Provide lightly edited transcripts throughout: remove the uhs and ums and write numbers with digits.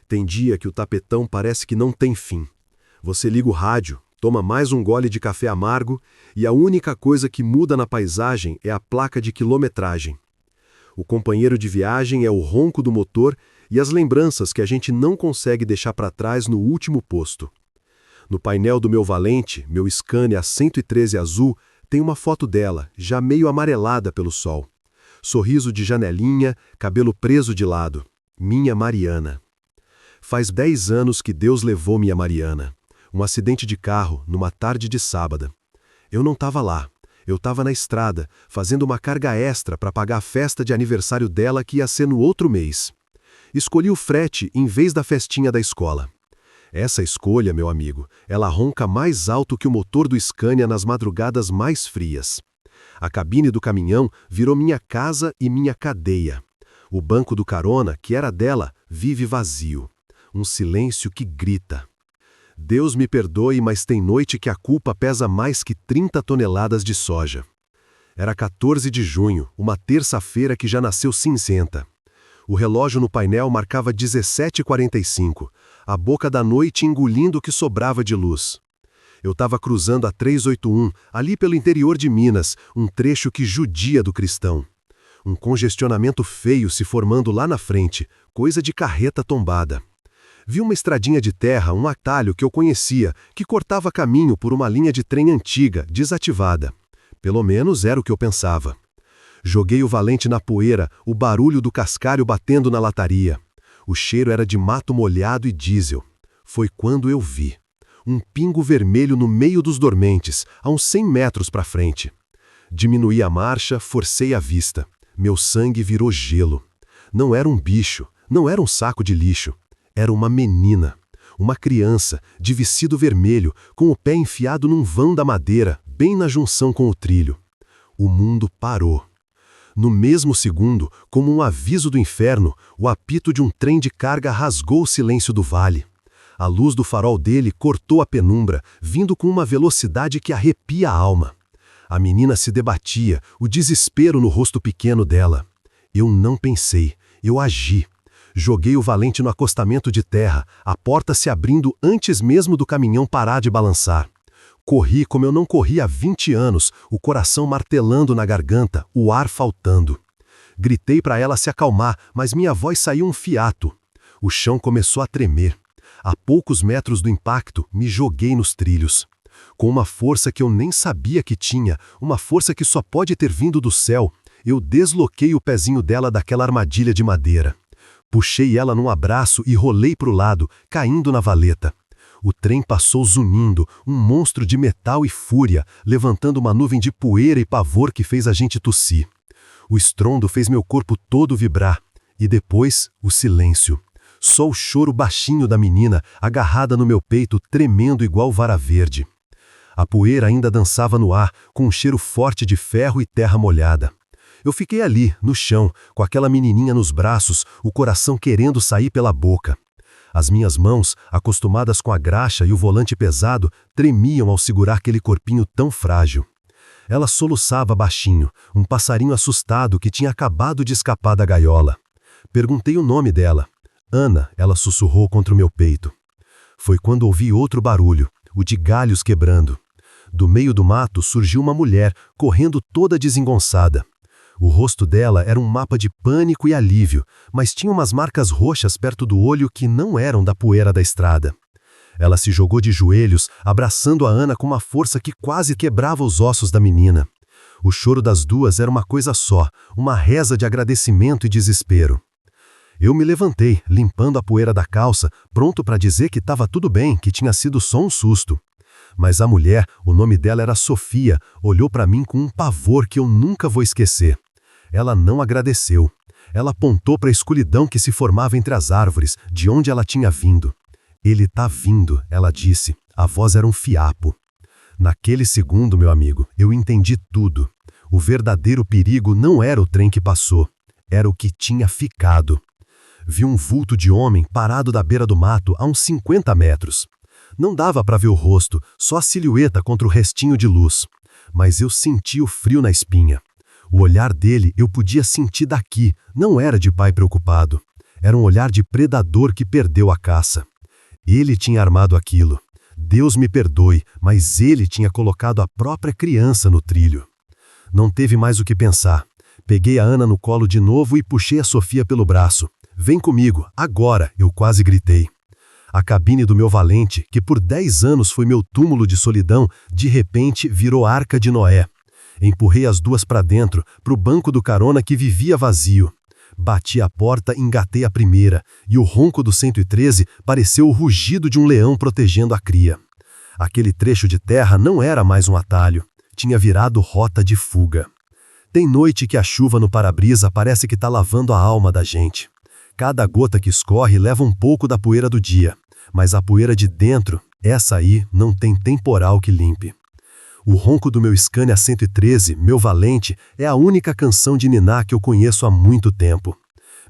Tem dia que o tapetão parece que não tem fim. Você liga o rádio, toma mais um gole de café amargo e a única coisa que muda na paisagem é a placa de quilometragem. O companheiro de viagem é o ronco do motor e as lembranças que a gente não consegue deixar para trás no último posto. No painel do meu Valente, meu Scania 113 azul, tem uma foto dela, já meio amarelada pelo sol. Sorriso de janelinha, cabelo preso de lado. Minha Mariana. Faz 10 anos que Deus levou minha Mariana. Um acidente de carro, numa tarde de sábado. Eu não estava lá. Eu estava na estrada, fazendo uma carga extra para pagar a festa de aniversário dela que ia ser no outro mês. Escolhi o frete em vez da festinha da escola. Essa escolha, meu amigo, ela ronca mais alto que o motor do Scania nas madrugadas mais frias. A cabine do caminhão virou minha casa e minha cadeia. O banco do carona, que era dela, vive vazio. Um silêncio que grita. Deus me perdoe, mas tem noite que a culpa pesa mais que 30 toneladas de soja. Era 14 de junho, uma terça-feira que já nasceu cinzenta. O relógio no painel marcava 17h45, a boca da noite engolindo o que sobrava de luz. Eu estava cruzando a 381, ali pelo interior de Minas, um trecho que judia do cristão. Um congestionamento feio se formando lá na frente, coisa de carreta tombada. Vi uma estradinha de terra, um atalho que eu conhecia, que cortava caminho por uma linha de trem antiga, desativada. Pelo menos era o que eu pensava. Joguei o Valente na poeira, o barulho do cascalho batendo na lataria. O cheiro era de mato molhado e diesel. Foi quando eu vi. Um pingo vermelho no meio dos dormentes, a uns 100 metros para frente. Diminuí a marcha, forcei a vista. Meu sangue virou gelo. Não era um bicho, não era um saco de lixo. Era uma menina, uma criança, de vestido vermelho, com o pé enfiado num vão da madeira, bem na junção com o trilho. O mundo parou. No mesmo segundo, como um aviso do inferno, o apito de um trem de carga rasgou o silêncio do vale. A luz do farol dele cortou a penumbra, vindo com uma velocidade que arrepia a alma. A menina se debatia, o desespero no rosto pequeno dela. Eu não pensei, eu agi. Joguei o Valente no acostamento de terra, a porta se abrindo antes mesmo do caminhão parar de balançar. Corri como eu não corri há 20 anos, o coração martelando na garganta, o ar faltando. Gritei para ela se acalmar, mas minha voz saiu um fiato. O chão começou a tremer. A poucos metros do impacto, me joguei nos trilhos. Com uma força que eu nem sabia que tinha, uma força que só pode ter vindo do céu, eu desloquei o pezinho dela daquela armadilha de madeira. Puxei ela num abraço e rolei para o lado, caindo na valeta. O trem passou zunindo, um monstro de metal e fúria, levantando uma nuvem de poeira e pavor que fez a gente tossir. O estrondo fez meu corpo todo vibrar. E depois, o silêncio. Só o choro baixinho da menina, agarrada no meu peito, tremendo igual vara verde. A poeira ainda dançava no ar, com um cheiro forte de ferro e terra molhada. Eu fiquei ali, no chão, com aquela menininha nos braços, o coração querendo sair pela boca. As minhas mãos, acostumadas com a graxa e o volante pesado, tremiam ao segurar aquele corpinho tão frágil. Ela soluçava baixinho, um passarinho assustado que tinha acabado de escapar da gaiola. Perguntei o nome dela. Ana, ela sussurrou contra o meu peito. Foi quando ouvi outro barulho, o de galhos quebrando. Do meio do mato surgiu uma mulher, correndo toda desengonçada. O rosto dela era um mapa de pânico e alívio, mas tinha umas marcas roxas perto do olho que não eram da poeira da estrada. Ela se jogou de joelhos, abraçando a Ana com uma força que quase quebrava os ossos da menina. O choro das duas era uma coisa só, uma reza de agradecimento e desespero. Eu me levantei, limpando a poeira da calça, pronto para dizer que estava tudo bem, que tinha sido só um susto. Mas a mulher, o nome dela era Sofia, olhou para mim com um pavor que eu nunca vou esquecer. Ela não agradeceu. Ela apontou para a escuridão que se formava entre as árvores, de onde ela tinha vindo. Ele tá vindo, ela disse. A voz era um fiapo. Naquele segundo, meu amigo, eu entendi tudo. O verdadeiro perigo não era o trem que passou. Era o que tinha ficado. Vi um vulto de homem parado da beira do mato a uns 50 metros. Não dava para ver o rosto, só a silhueta contra o restinho de luz. Mas eu senti o frio na espinha. O olhar dele eu podia sentir daqui, não era de pai preocupado. Era um olhar de predador que perdeu a caça. Ele tinha armado aquilo. Deus me perdoe, mas ele tinha colocado a própria criança no trilho. Não teve mais o que pensar. Peguei a Ana no colo de novo e puxei a Sofia pelo braço. Vem comigo, agora, eu quase gritei. A cabine do meu valente, que por 10 anos foi meu túmulo de solidão, de repente virou arca de Noé. Empurrei as duas para dentro, pro banco do carona que vivia vazio. Bati a porta e engatei a primeira, e o ronco do 113 pareceu o rugido de um leão protegendo a cria. Aquele trecho de terra não era mais um atalho, tinha virado rota de fuga. Tem noite que a chuva no para-brisa parece que tá lavando a alma da gente. Cada gota que escorre leva um pouco da poeira do dia, mas a poeira de dentro, essa aí, não tem temporal que limpe. O ronco do meu Scania 113, meu valente, é a única canção de niná que eu conheço há muito tempo.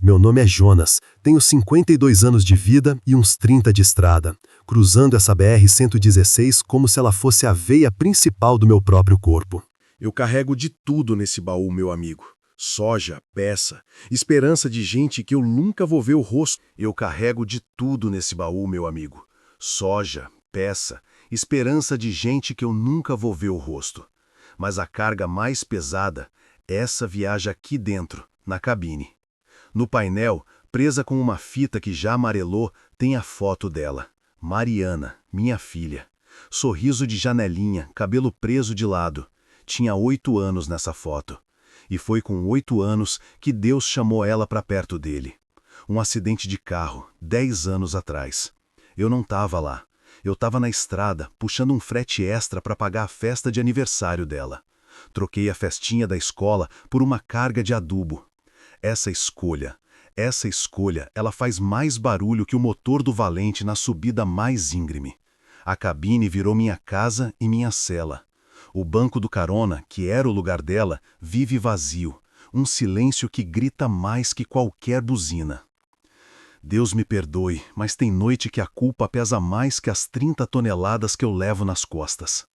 Meu nome é Jonas, tenho 52 anos de vida e uns 30 de estrada, cruzando essa BR-116 como se ela fosse a veia principal do meu próprio corpo. Eu carrego de tudo nesse baú, meu amigo. Soja, peça, esperança de gente que eu nunca vou ver o rosto. Eu carrego de tudo nesse baú, meu amigo. Soja, peça, esperança de gente que eu nunca vou ver o rosto. Mas a carga mais pesada, essa viaja aqui dentro, na cabine. No painel, presa com uma fita que já amarelou, tem a foto dela. Mariana, minha filha. Sorriso de janelinha, cabelo preso de lado. Tinha 8 anos nessa foto. E foi com 8 anos que Deus chamou ela para perto dele. Um acidente de carro, 10 anos atrás. Eu não estava lá. Eu estava na estrada, puxando um frete extra para pagar a festa de aniversário dela. Troquei a festinha da escola por uma carga de adubo. Essa escolha, ela faz mais barulho que o motor do Valente na subida mais íngreme. A cabine virou minha casa e minha cela. O banco do carona, que era o lugar dela, vive vazio. Um silêncio que grita mais que qualquer buzina. Deus me perdoe, mas tem noite que a culpa pesa mais que as 30 toneladas que eu levo nas costas.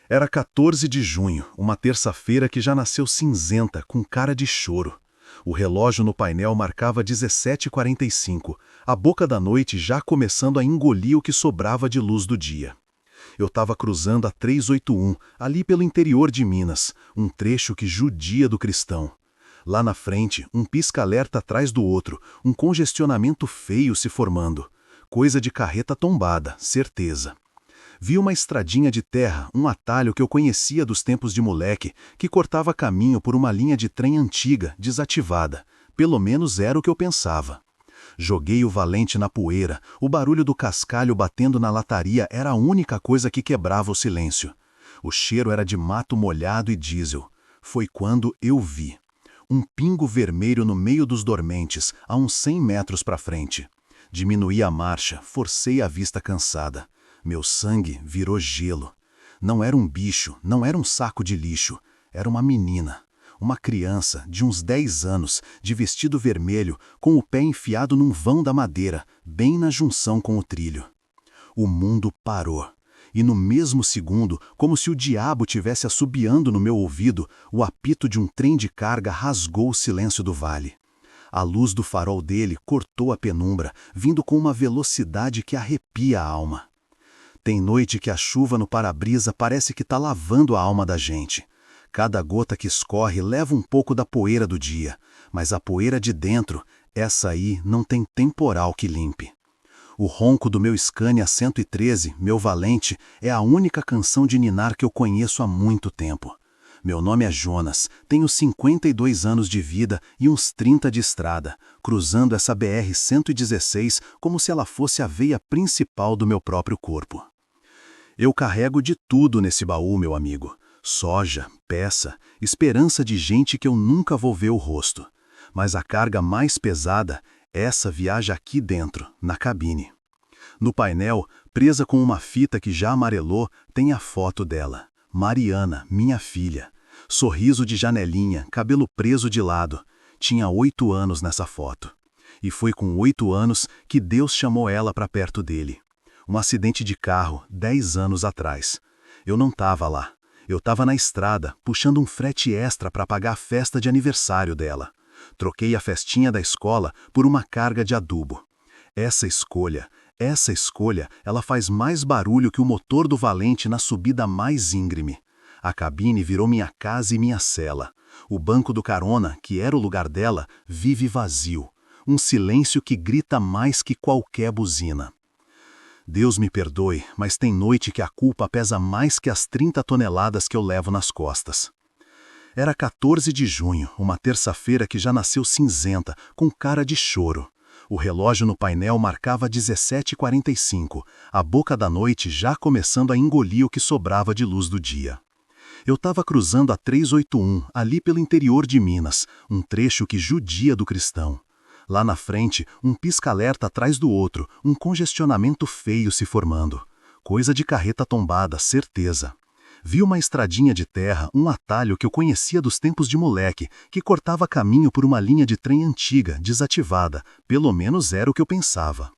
Era 14 de junho, uma terça-feira que já nasceu cinzenta, com cara de choro. O relógio no painel marcava 17h45, a boca da noite já começando a engolir o que sobrava de luz do dia. Eu estava cruzando a 381, ali pelo interior de Minas, um trecho que judia do cristão. Lá na frente, um pisca-alerta atrás do outro, um congestionamento feio se formando. Coisa de carreta tombada, certeza. Vi uma estradinha de terra, um atalho que eu conhecia dos tempos de moleque, que cortava caminho por uma linha de trem antiga, desativada. Pelo menos era o que eu pensava. Joguei o valente na poeira, o barulho do cascalho batendo na lataria era a única coisa que quebrava o silêncio. O cheiro era de mato molhado e diesel. Foi quando eu vi. Um pingo vermelho no meio dos dormentes, a uns 100 metros para frente. Diminuí a marcha, forcei a vista cansada. Meu sangue virou gelo. Não era um bicho, não era um saco de lixo. Era uma menina. Uma criança, de uns 10 anos, de vestido vermelho, com o pé enfiado num vão da madeira, bem na junção com o trilho. O mundo parou. E no mesmo segundo, como se o diabo tivesse assobiando no meu ouvido, o apito de um trem de carga rasgou o silêncio do vale. A luz do farol dele cortou a penumbra, vindo com uma velocidade que arrepia a alma. Tem noite que a chuva no para-brisa parece que está lavando a alma da gente. Cada gota que escorre leva um pouco da poeira do dia, mas a poeira de dentro, essa aí não tem temporal que limpe. O ronco do meu Scania 113, meu valente, é a única canção de ninar que eu conheço há muito tempo. Meu nome é Jonas, tenho 52 anos de vida e uns 30 de estrada, cruzando essa BR-116 como se ela fosse a veia principal do meu próprio corpo. Eu carrego de tudo nesse baú, meu amigo. Soja, peça, esperança de gente que eu nunca vou ver o rosto. Mas a carga mais pesada, essa viaja aqui dentro, na cabine. No painel, presa com uma fita que já amarelou, tem a foto dela. Mariana, minha filha. Sorriso de janelinha, cabelo preso de lado. Tinha 8 anos nessa foto. E foi com 8 anos que Deus chamou ela para perto dele. Um acidente de carro, 10 anos atrás. Eu não estava lá. Eu estava na estrada, puxando um frete extra para pagar a festa de aniversário dela. Troquei a festinha da escola por uma carga de adubo. Essa escolha, ela faz mais barulho que o motor do Valente na subida mais íngreme. A cabine virou minha casa e minha cela. O banco do carona, que era o lugar dela, vive vazio. Um silêncio que grita mais que qualquer buzina. Deus me perdoe, mas tem noite que a culpa pesa mais que as 30 toneladas que eu levo nas costas. Era 14 de junho, uma terça-feira que já nasceu cinzenta, com cara de choro. O relógio no painel marcava 17h45, a boca da noite já começando a engolir o que sobrava de luz do dia. Eu estava cruzando a 381, ali pelo interior de Minas, um trecho que judia do cristão. Lá na frente, um pisca-alerta atrás do outro, um congestionamento feio se formando. Coisa de carreta tombada, certeza. Vi uma estradinha de terra, um atalho que eu conhecia dos tempos de moleque, que cortava caminho por uma linha de trem antiga, desativada. Pelo menos era o que eu pensava.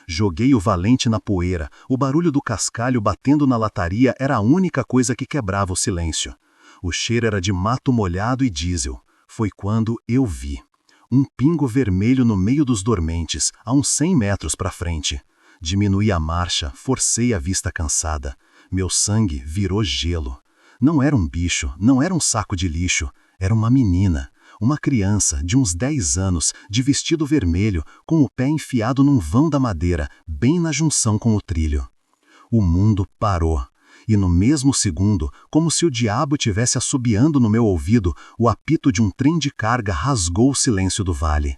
Joguei o Valente na poeira, o barulho do cascalho batendo na lataria era a única coisa que quebrava o silêncio. O cheiro era de mato molhado e diesel. Foi quando eu vi. Um pingo vermelho no meio dos dormentes, a uns 100 metros para frente. Diminuí a marcha, forcei a vista cansada. Meu sangue virou gelo. Não era um bicho, não era um saco de lixo, era uma menina. Uma criança de uns 10 anos, de vestido vermelho, com o pé enfiado num vão da madeira, bem na junção com o trilho. O mundo parou. E no mesmo segundo, como se o diabo tivesse assobiando no meu ouvido, o apito de um trem de carga rasgou o silêncio do vale.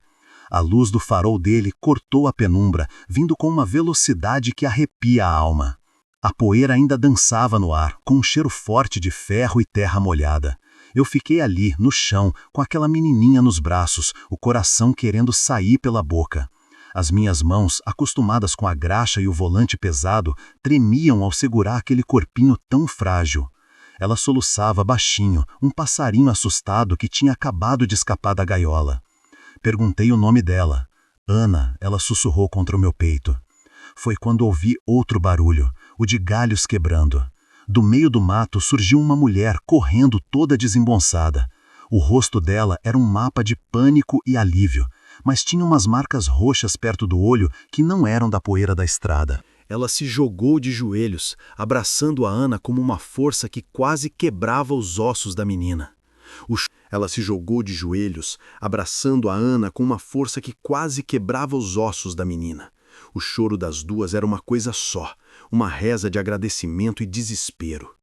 A luz do farol dele cortou a penumbra, vindo com uma velocidade que arrepia a alma. A poeira ainda dançava no ar, com um cheiro forte de ferro e terra molhada. Eu fiquei ali, no chão, com aquela menininha nos braços, o coração querendo sair pela boca. As minhas mãos, acostumadas com a graxa e o volante pesado, tremiam ao segurar aquele corpinho tão frágil. Ela soluçava baixinho, um passarinho assustado que tinha acabado de escapar da gaiola. Perguntei o nome dela. Ana, ela sussurrou contra o meu peito. Foi quando ouvi outro barulho, o de galhos quebrando. Do meio do mato surgiu uma mulher correndo toda desemgonçada. O rosto dela era um mapa de pânico e alívio, mas tinha umas marcas roxas perto do olho que não eram da poeira da estrada. Ela se jogou de joelhos, abraçando a Ana como uma força que quase quebrava os ossos da menina. Ela se jogou de joelhos, abraçando a Ana com uma força que quase quebrava os ossos da menina. O choro das duas era uma coisa só, uma reza de agradecimento e desespero.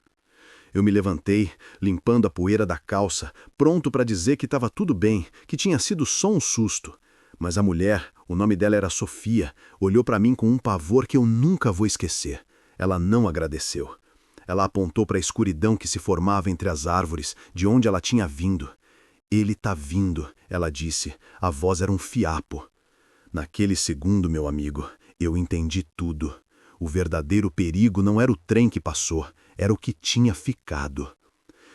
Eu me levantei, limpando a poeira da calça, pronto para dizer que estava tudo bem, que tinha sido só um susto. Mas a mulher, o nome dela era Sofia, olhou para mim com um pavor que eu nunca vou esquecer. Ela não agradeceu. Ela apontou para a escuridão que se formava entre as árvores, de onde ela tinha vindo. Ele tá vindo, ela disse. A voz era um fiapo. Naquele segundo, meu amigo, eu entendi tudo. O verdadeiro perigo não era o trem que passou, era o que tinha ficado.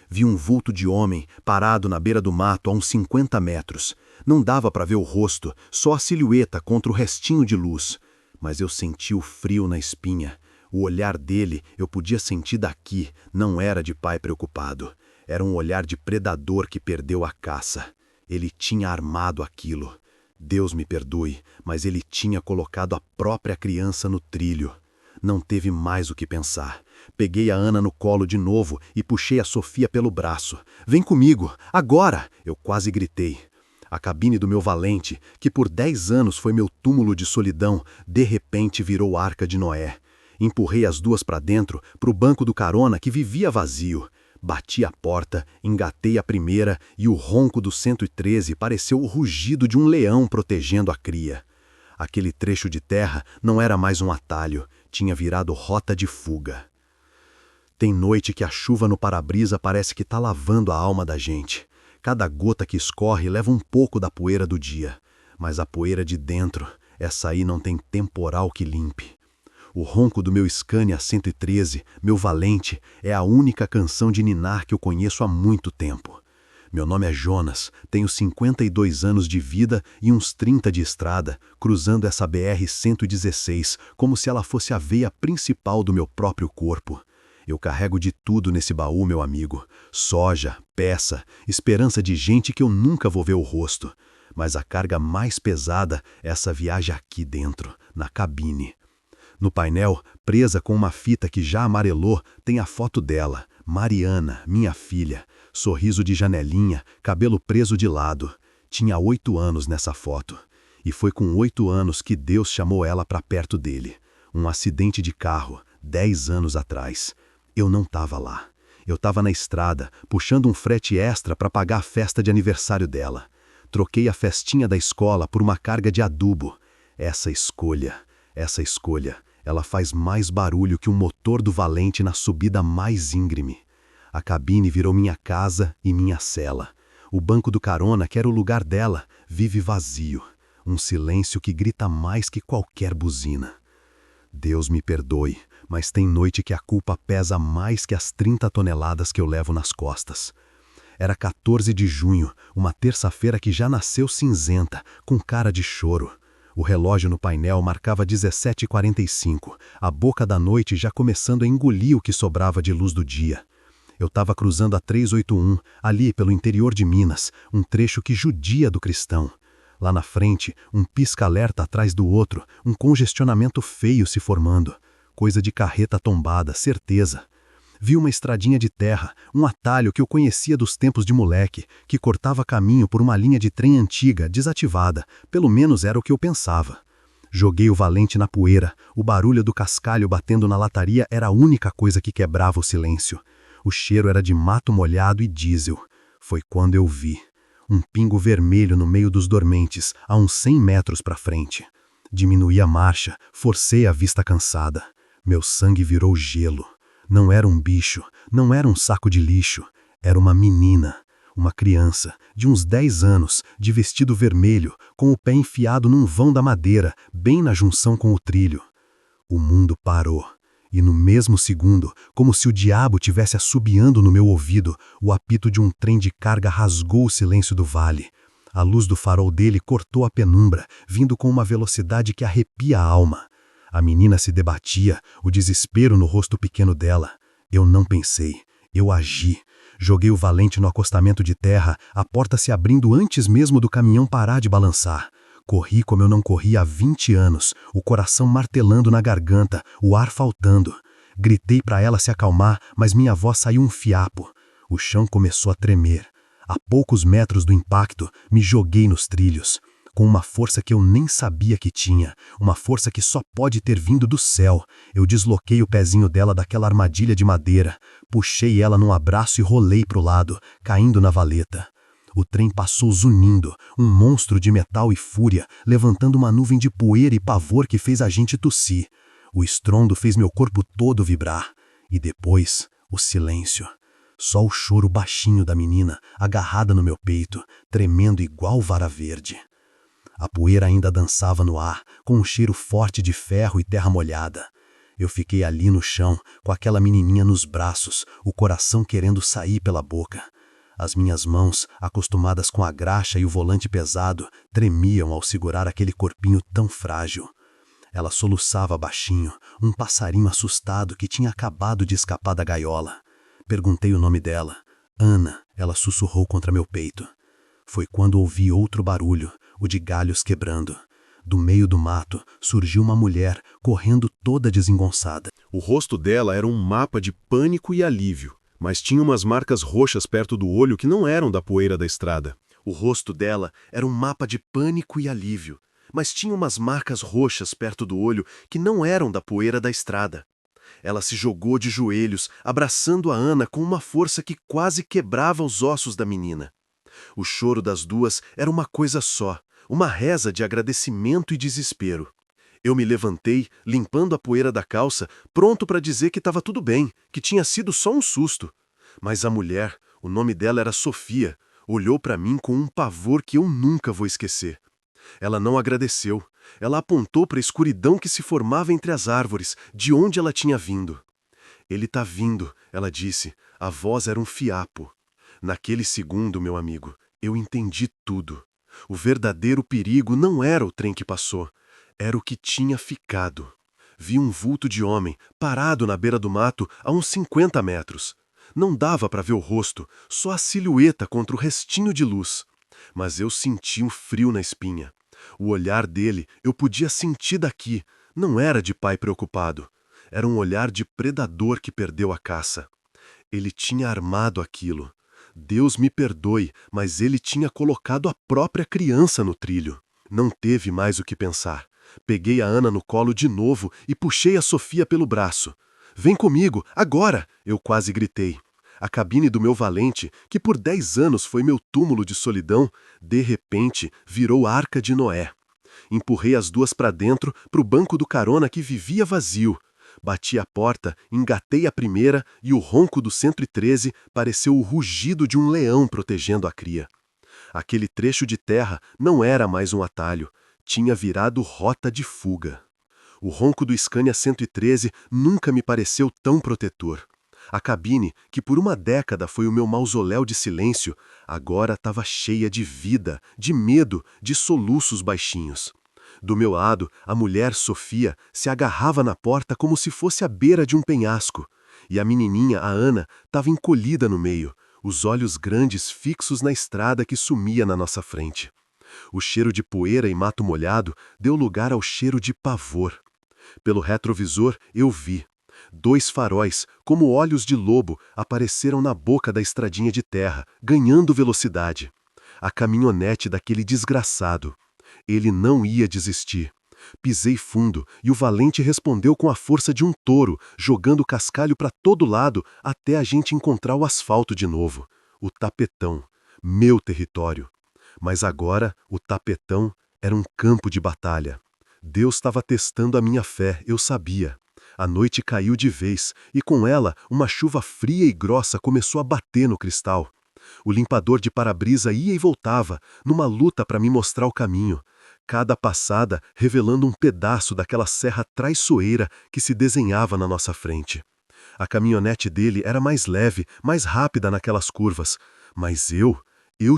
Vi um vulto de homem parado na beira do mato a uns 50 metros. Não dava para ver o rosto, só a silhueta contra o restinho de luz. Mas eu senti o frio na espinha. O olhar dele eu podia sentir daqui, não era de pai preocupado. Era um olhar de predador que perdeu a caça. Ele tinha armado aquilo. Deus me perdoe, mas ele tinha colocado a própria criança no trilho. Não teve mais o que pensar. Peguei a Ana no colo de novo e puxei a Sofia pelo braço. Vem comigo, agora! Eu quase gritei. A cabine do meu Valente, que por 10 anos foi meu túmulo de solidão, de repente virou Arca de Noé. Empurrei as duas para dentro, para o banco do carona que vivia vazio. Bati a porta, engatei a primeira e o ronco do 113 pareceu o rugido de um leão protegendo a cria. Aquele trecho de terra não era mais um atalho, tinha virado rota de fuga. Tem noite que a chuva no para-brisa parece que está lavando a alma da gente. Cada gota que escorre leva um pouco da poeira do dia, mas a poeira de dentro, essa aí não tem temporal que limpe. O ronco do meu Scania 113, meu Valente, é a única canção de ninar que eu conheço há muito tempo. Meu nome é Jonas, tenho 52 anos de vida e uns 30 de estrada, cruzando essa BR-116, como se ela fosse a veia principal do meu próprio corpo. Eu carrego de tudo nesse baú, meu amigo. Soja, peça, esperança de gente que eu nunca vou ver o rosto. mas a carga mais pesada é essa viagem aqui dentro, na cabine. No painel, presa com uma fita que já amarelou, tem a foto dela, Mariana, minha filha. Sorriso de janelinha, cabelo preso de lado. Tinha 8 anos nessa foto. E foi com 8 anos que Deus chamou ela para perto dele. Um acidente de carro, 10 anos atrás. Eu não estava lá. Eu estava na estrada, puxando um frete extra para pagar a festa de aniversário dela. Troquei a festinha da escola por uma carga de adubo. Essa escolha, ela faz mais barulho que um motor do valente na subida mais íngreme. A cabine virou minha casa e minha cela. O banco do carona, que era o lugar dela, vive vazio. Um silêncio que grita mais que qualquer buzina. Deus me perdoe, mas tem noite que a culpa pesa mais que as 30 toneladas que eu levo nas costas. Era 14 de junho, uma terça-feira que já nasceu cinzenta, com cara de choro. O relógio no painel marcava 17h45, a boca da noite já começando a engolir o que sobrava de luz do dia. Eu estava cruzando a 381, ali pelo interior de Minas, um trecho que judia do Cristão. Lá na frente, um pisca-alerta atrás do outro, um congestionamento feio se formando. Coisa de carreta tombada, certeza. Vi uma estradinha de terra, um atalho que eu conhecia dos tempos de moleque, que cortava caminho por uma linha de trem antiga, desativada. Pelo menos era o que eu pensava. Joguei o valente na poeira, o barulho do cascalho batendo na lataria era a única coisa que quebrava o silêncio. O cheiro era de mato molhado e diesel. Foi quando eu vi. Um pingo vermelho no meio dos dormentes, a uns 100 metros para frente. Diminuí a marcha, forcei a vista cansada. Meu sangue virou gelo. Não era um bicho, não era um saco de lixo. Era uma menina, uma criança, de uns 10 anos, de vestido vermelho, com o pé enfiado num vão da madeira, bem na junção com o trilho. O mundo parou. E no mesmo segundo, como se o diabo tivesse assobiando no meu ouvido, o apito de um trem de carga rasgou o silêncio do vale. A luz do farol dele cortou a penumbra, vindo com uma velocidade que arrepia a alma. A menina se debatia, o desespero no rosto pequeno dela. Eu não pensei, eu agi. Joguei o valente no acostamento de terra, a porta se abrindo antes mesmo do caminhão parar de balançar. Corri como eu não corria há 20 anos, o coração martelando na garganta, o ar faltando. Gritei para ela se acalmar, mas minha voz saiu um fiapo. O chão começou a tremer. A poucos metros do impacto, me joguei nos trilhos. Com uma força que eu nem sabia que tinha, uma força que só pode ter vindo do céu, eu desloquei o pezinho dela daquela armadilha de madeira, puxei ela num abraço e rolei pro lado, caindo na valeta. O trem passou zunindo, um monstro de metal e fúria, levantando uma nuvem de poeira e pavor que fez a gente tossir. O estrondo fez meu corpo todo vibrar. E depois, o silêncio. Só o choro baixinho da menina, agarrada no meu peito, tremendo igual vara verde. A poeira ainda dançava no ar, com um cheiro forte de ferro e terra molhada. Eu fiquei ali no chão, com aquela menininha nos braços, o coração querendo sair pela boca. As minhas mãos, acostumadas com a graxa e o volante pesado, tremiam ao segurar aquele corpinho tão frágil. Ela soluçava baixinho, um passarinho assustado que tinha acabado de escapar da gaiola. Perguntei o nome dela. Ana, ela sussurrou contra meu peito. Foi quando ouvi outro barulho, o de galhos quebrando. Do meio do mato, surgiu uma mulher, correndo toda desengonçada. O rosto dela era um mapa de pânico e alívio, mas tinha umas marcas roxas perto do olho que não eram da poeira da estrada. O rosto dela era um mapa de pânico e alívio, mas tinha umas marcas roxas perto do olho que não eram da poeira da estrada. Ela se jogou de joelhos, abraçando a Ana com uma força que quase quebrava os ossos da menina. O choro das duas era uma coisa só, uma reza de agradecimento e desespero. Eu me levantei, limpando a poeira da calça, pronto para dizer que estava tudo bem, que tinha sido só um susto. Mas a mulher, o nome dela era Sofia, olhou para mim com um pavor que eu nunca vou esquecer. Ela não agradeceu. Ela apontou para a escuridão que se formava entre as árvores, de onde ela tinha vindo. Ele está vindo, ela disse. A voz era um fiapo. Naquele segundo, meu amigo, eu entendi tudo. O verdadeiro perigo não era o trem que passou. Era o que tinha ficado. Vi um vulto de homem, parado na beira do mato, a uns 50 metros. Não dava para ver o rosto, só a silhueta contra o restinho de luz. Mas eu senti um frio na espinha. O olhar dele eu podia sentir daqui. Não era de pai preocupado. Era um olhar de predador que perdeu a caça. Ele tinha armado aquilo. Deus me perdoe, mas ele tinha colocado a própria criança no trilho. Não teve mais o que pensar. Peguei a Ana no colo de novo e puxei a Sofia pelo braço. "Vem comigo, agora!" eu quase gritei. A cabine do meu valente, que por 10 anos foi meu túmulo de solidão, de repente virou Arca de Noé. Empurrei as duas para dentro, pro banco do carona que vivia vazio. Bati a porta, engatei a primeira e o ronco do 113 pareceu o rugido de um leão protegendo a cria. Aquele trecho de terra não era mais um atalho, tinha virado rota de fuga. O ronco do Scania 113 nunca me pareceu tão protetor. A cabine, que por uma década foi o meu mausoléu de silêncio, agora estava cheia de vida, de medo, de soluços baixinhos. Do meu lado, a mulher Sofia se agarrava na porta como se fosse à beira de um penhasco, e a menininha, a Ana, estava encolhida no meio, os olhos grandes fixos na estrada que sumia na nossa frente. O cheiro de poeira e mato molhado deu lugar ao cheiro de pavor. Pelo retrovisor eu vi. 2 faróis, como olhos de lobo, apareceram na boca da estradinha de terra, ganhando velocidade. A caminhonete daquele desgraçado. Ele não ia desistir. Pisei fundo e o valente respondeu com a força de um touro, jogando cascalho para todo lado até a gente encontrar o asfalto de novo. O tapetão. Meu território. Mas agora o tapetão era um campo de batalha. Deus estava testando a minha fé, eu sabia. A noite caiu de vez, e com ela uma chuva fria e grossa começou a bater no cristal. O limpador de para-brisa ia e voltava, numa luta para me mostrar o caminho. Cada passada revelando um pedaço daquela serra traiçoeira que se desenhava na nossa frente. A caminhonete dele era mais leve, mais rápida naquelas curvas, mas eu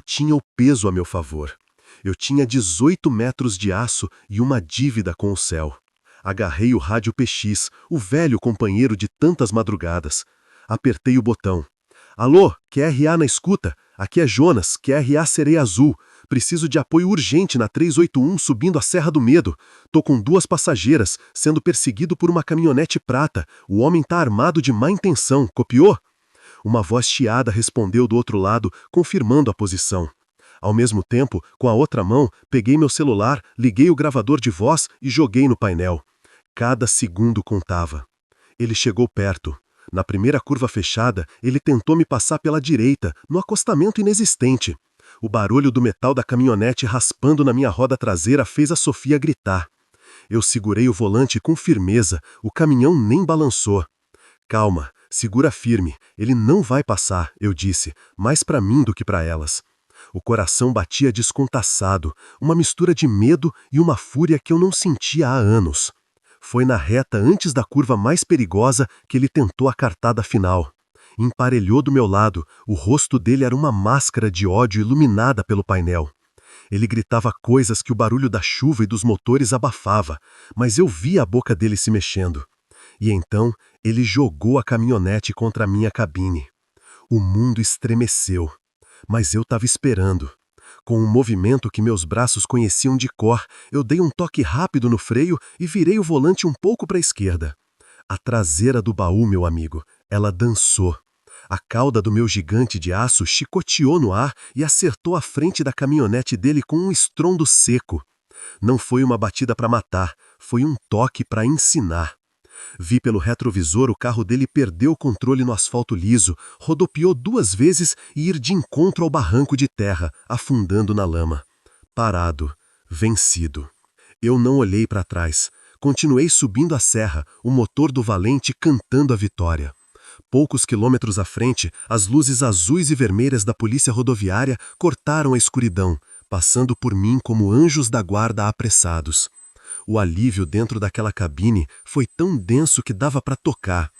tinha o peso a meu favor. Eu tinha 18 metros de aço e uma dívida com o céu. Agarrei o rádio PX, o velho companheiro de tantas madrugadas. Apertei o botão. "Alô, QRA na escuta? Aqui é Jonas, QRA Sereia Azul. Preciso de apoio urgente na 381 subindo a Serra do Medo. Tô com 2 passageiras, sendo perseguido por uma caminhonete prata. O homem tá armado de má intenção. Copiou?" Uma voz chiada respondeu do outro lado, confirmando a posição. Ao mesmo tempo, com a outra mão, peguei meu celular, liguei o gravador de voz e joguei no painel. Cada segundo contava. Ele chegou perto. Na primeira curva fechada, ele tentou me passar pela direita, no acostamento inexistente. O barulho do metal da caminhonete raspando na minha roda traseira fez a Sofia gritar. Eu segurei o volante com firmeza, o caminhão nem balançou. "Calma, segura firme, ele não vai passar", eu disse, mais para mim do que para elas. O coração batia descontaçado, uma mistura de medo e uma fúria que eu não sentia há anos. Foi na reta antes da curva mais perigosa que ele tentou a cartada final. Emparelhou do meu lado, o rosto dele era uma máscara de ódio iluminada pelo painel. Ele gritava coisas que o barulho da chuva e dos motores abafava, mas eu via a boca dele se mexendo. E então ele jogou a caminhonete contra a minha cabine. O mundo estremeceu, mas eu estava esperando. Com um movimento que meus braços conheciam de cor, eu dei um toque rápido no freio e virei o volante um pouco para a esquerda. A traseira do baú, meu amigo, ela dançou. A cauda do meu gigante de aço chicoteou no ar e acertou a frente da caminhonete dele com um estrondo seco. Não foi uma batida para matar, foi um toque para ensinar. Vi pelo retrovisor o carro dele perder o controle no asfalto liso, rodopiou 2 vezes e ir de encontro ao barranco de terra, afundando na lama. Parado, vencido. Eu não olhei para trás. Continuei subindo a serra, o motor do valente cantando a vitória. Poucos quilômetros à frente, as luzes azuis e vermelhas da polícia rodoviária cortaram a escuridão, passando por mim como anjos da guarda apressados. O alívio dentro daquela cabine foi tão denso que dava para tocar.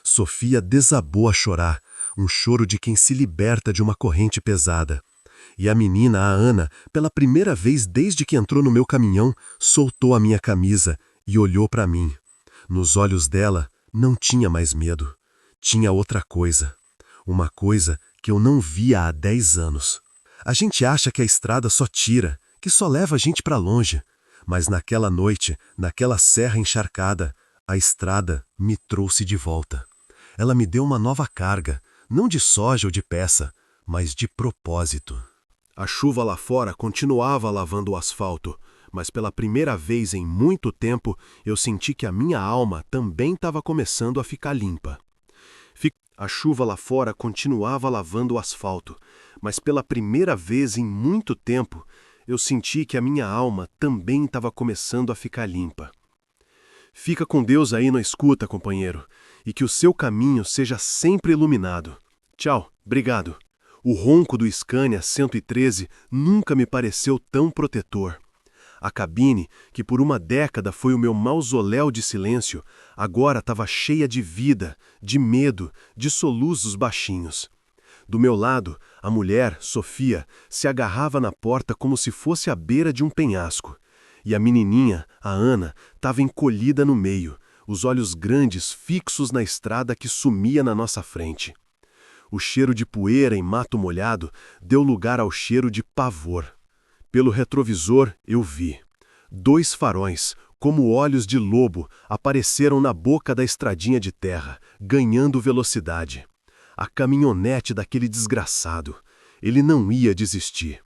Sofia desabou a chorar, um choro de quem se liberta de uma corrente pesada. E a menina, a Ana, pela primeira vez desde que entrou no meu caminhão, soltou a minha camisa e olhou para mim. Nos olhos dela não tinha mais medo. Tinha outra coisa. Uma coisa que eu não via há 10 anos. A gente acha que a estrada só tira, que só leva a gente para longe. Mas naquela noite, naquela serra encharcada, a estrada me trouxe de volta. Ela me deu uma nova carga, não de soja ou de peça, mas de propósito. A chuva lá fora continuava lavando o asfalto, mas pela primeira vez em muito tempo eu senti que a minha alma também estava começando a ficar limpa. A chuva lá fora continuava lavando o asfalto, mas pela primeira vez em muito tempo eu senti que a minha alma também estava começando a ficar limpa. Fica com Deus aí na escuta, companheiro, e que o seu caminho seja sempre iluminado. Tchau, obrigado. O ronco do Scania 113 nunca me pareceu tão protetor. A cabine, que por uma década foi o meu mausoléu de silêncio, agora estava cheia de vida, de medo, de soluços baixinhos. Do meu lado, a mulher, Sofia, se agarrava na porta como se fosse à beira de um penhasco. E a menininha, a Ana, estava encolhida no meio, os olhos grandes fixos na estrada que sumia na nossa frente. O cheiro de poeira em mato molhado deu lugar ao cheiro de pavor. Pelo retrovisor eu vi. 2 farões, como olhos de lobo, apareceram na boca da estradinha de terra, ganhando velocidade. A caminhonete daquele desgraçado. Ele não ia desistir.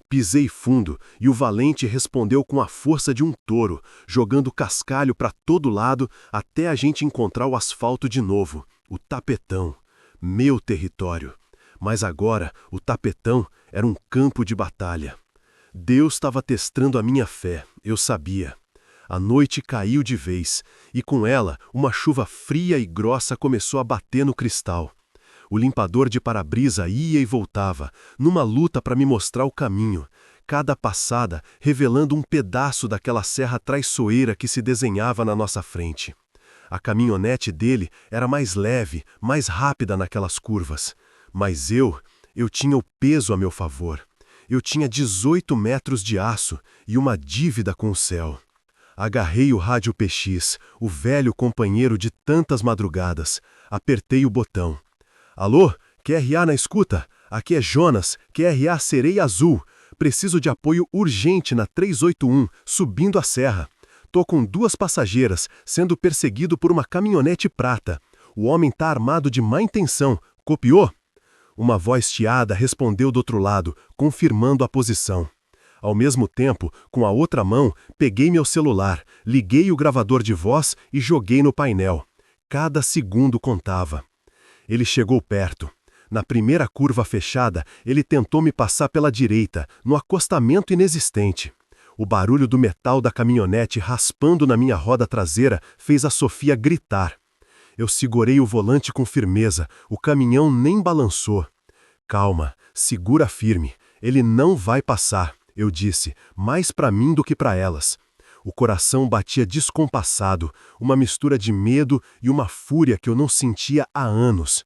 Pisei fundo e o valente respondeu com a força de um touro, jogando cascalho para todo lado até a gente encontrar o asfalto de novo, o tapetão. Meu território. Mas agora o tapetão era um campo de batalha. Deus estava testando a minha fé, eu sabia. A noite caiu de vez, e com ela uma chuva fria e grossa começou a bater no cristal. O limpador de para-brisa ia e voltava, numa luta para me mostrar o caminho, cada passada revelando um pedaço daquela serra traiçoeira que se desenhava na nossa frente. A caminhonete dele era mais leve, mais rápida naquelas curvas. Mas eu tinha o peso a meu favor. Eu tinha 18 metros de aço e uma dívida com o céu. Agarrei o rádio PX, o velho companheiro de tantas madrugadas. Apertei o botão. Alô, QRA na escuta? Aqui é Jonas, QRA Sereia Azul. Preciso de apoio urgente na 381, subindo a serra. Tô com 2 passageiras, sendo perseguido por uma caminhonete prata. O homem tá armado de má intenção. Copiou? Uma voz chiada respondeu do outro lado, confirmando a posição. Ao mesmo tempo, com a outra mão, peguei meu celular, liguei o gravador de voz e joguei no painel. Cada segundo contava. Ele chegou perto. Na primeira curva fechada, ele tentou me passar pela direita, no acostamento inexistente. O barulho do metal da caminhonete raspando na minha roda traseira fez a Sofia gritar. Eu segurei o volante com firmeza, o caminhão nem balançou. Calma, segura firme, ele não vai passar, eu disse, mais para mim do que para elas. O coração batia descompassado, uma mistura de medo e uma fúria que eu não sentia há anos.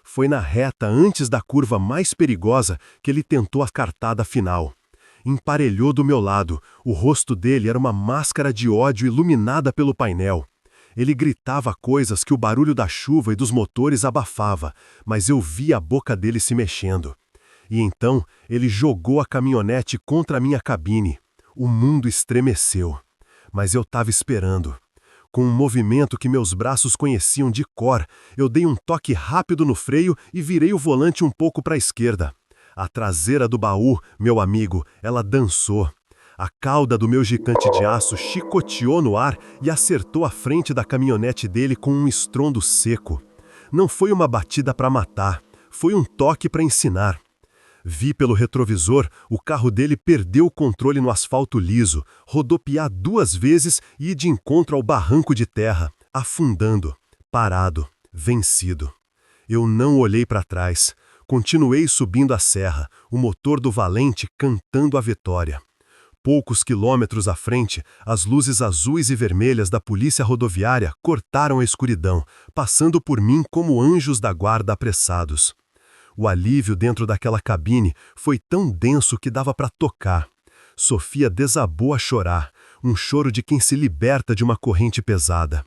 Foi na reta antes da curva mais perigosa que ele tentou a cartada final. Emparelhou do meu lado, o rosto dele era uma máscara de ódio iluminada pelo painel. Ele gritava coisas que o barulho da chuva e dos motores abafava, mas eu via a boca dele se mexendo. E então ele jogou a caminhonete contra a minha cabine. O mundo estremeceu. Mas eu estava esperando. Com um movimento que meus braços conheciam de cor, eu dei um toque rápido no freio e virei o volante um pouco para a esquerda. A traseira do baú, meu amigo, ela dançou. A cauda do meu gigante de aço chicoteou no ar e acertou a frente da caminhonete dele com um estrondo seco. Não foi uma batida para matar, foi um toque para ensinar. Vi pelo retrovisor, o carro dele perdeu o controle no asfalto liso, rodopiar 2 vezes e ir de encontro ao barranco de terra, afundando, parado, vencido. Eu não olhei para trás. Continuei subindo a serra, o motor do valente cantando a vitória. Poucos quilômetros à frente, as luzes azuis e vermelhas da polícia rodoviária cortaram a escuridão, passando por mim como anjos da guarda apressados. O alívio dentro daquela cabine foi tão denso que dava para tocar. Sofia desabou a chorar, um choro de quem se liberta de uma corrente pesada.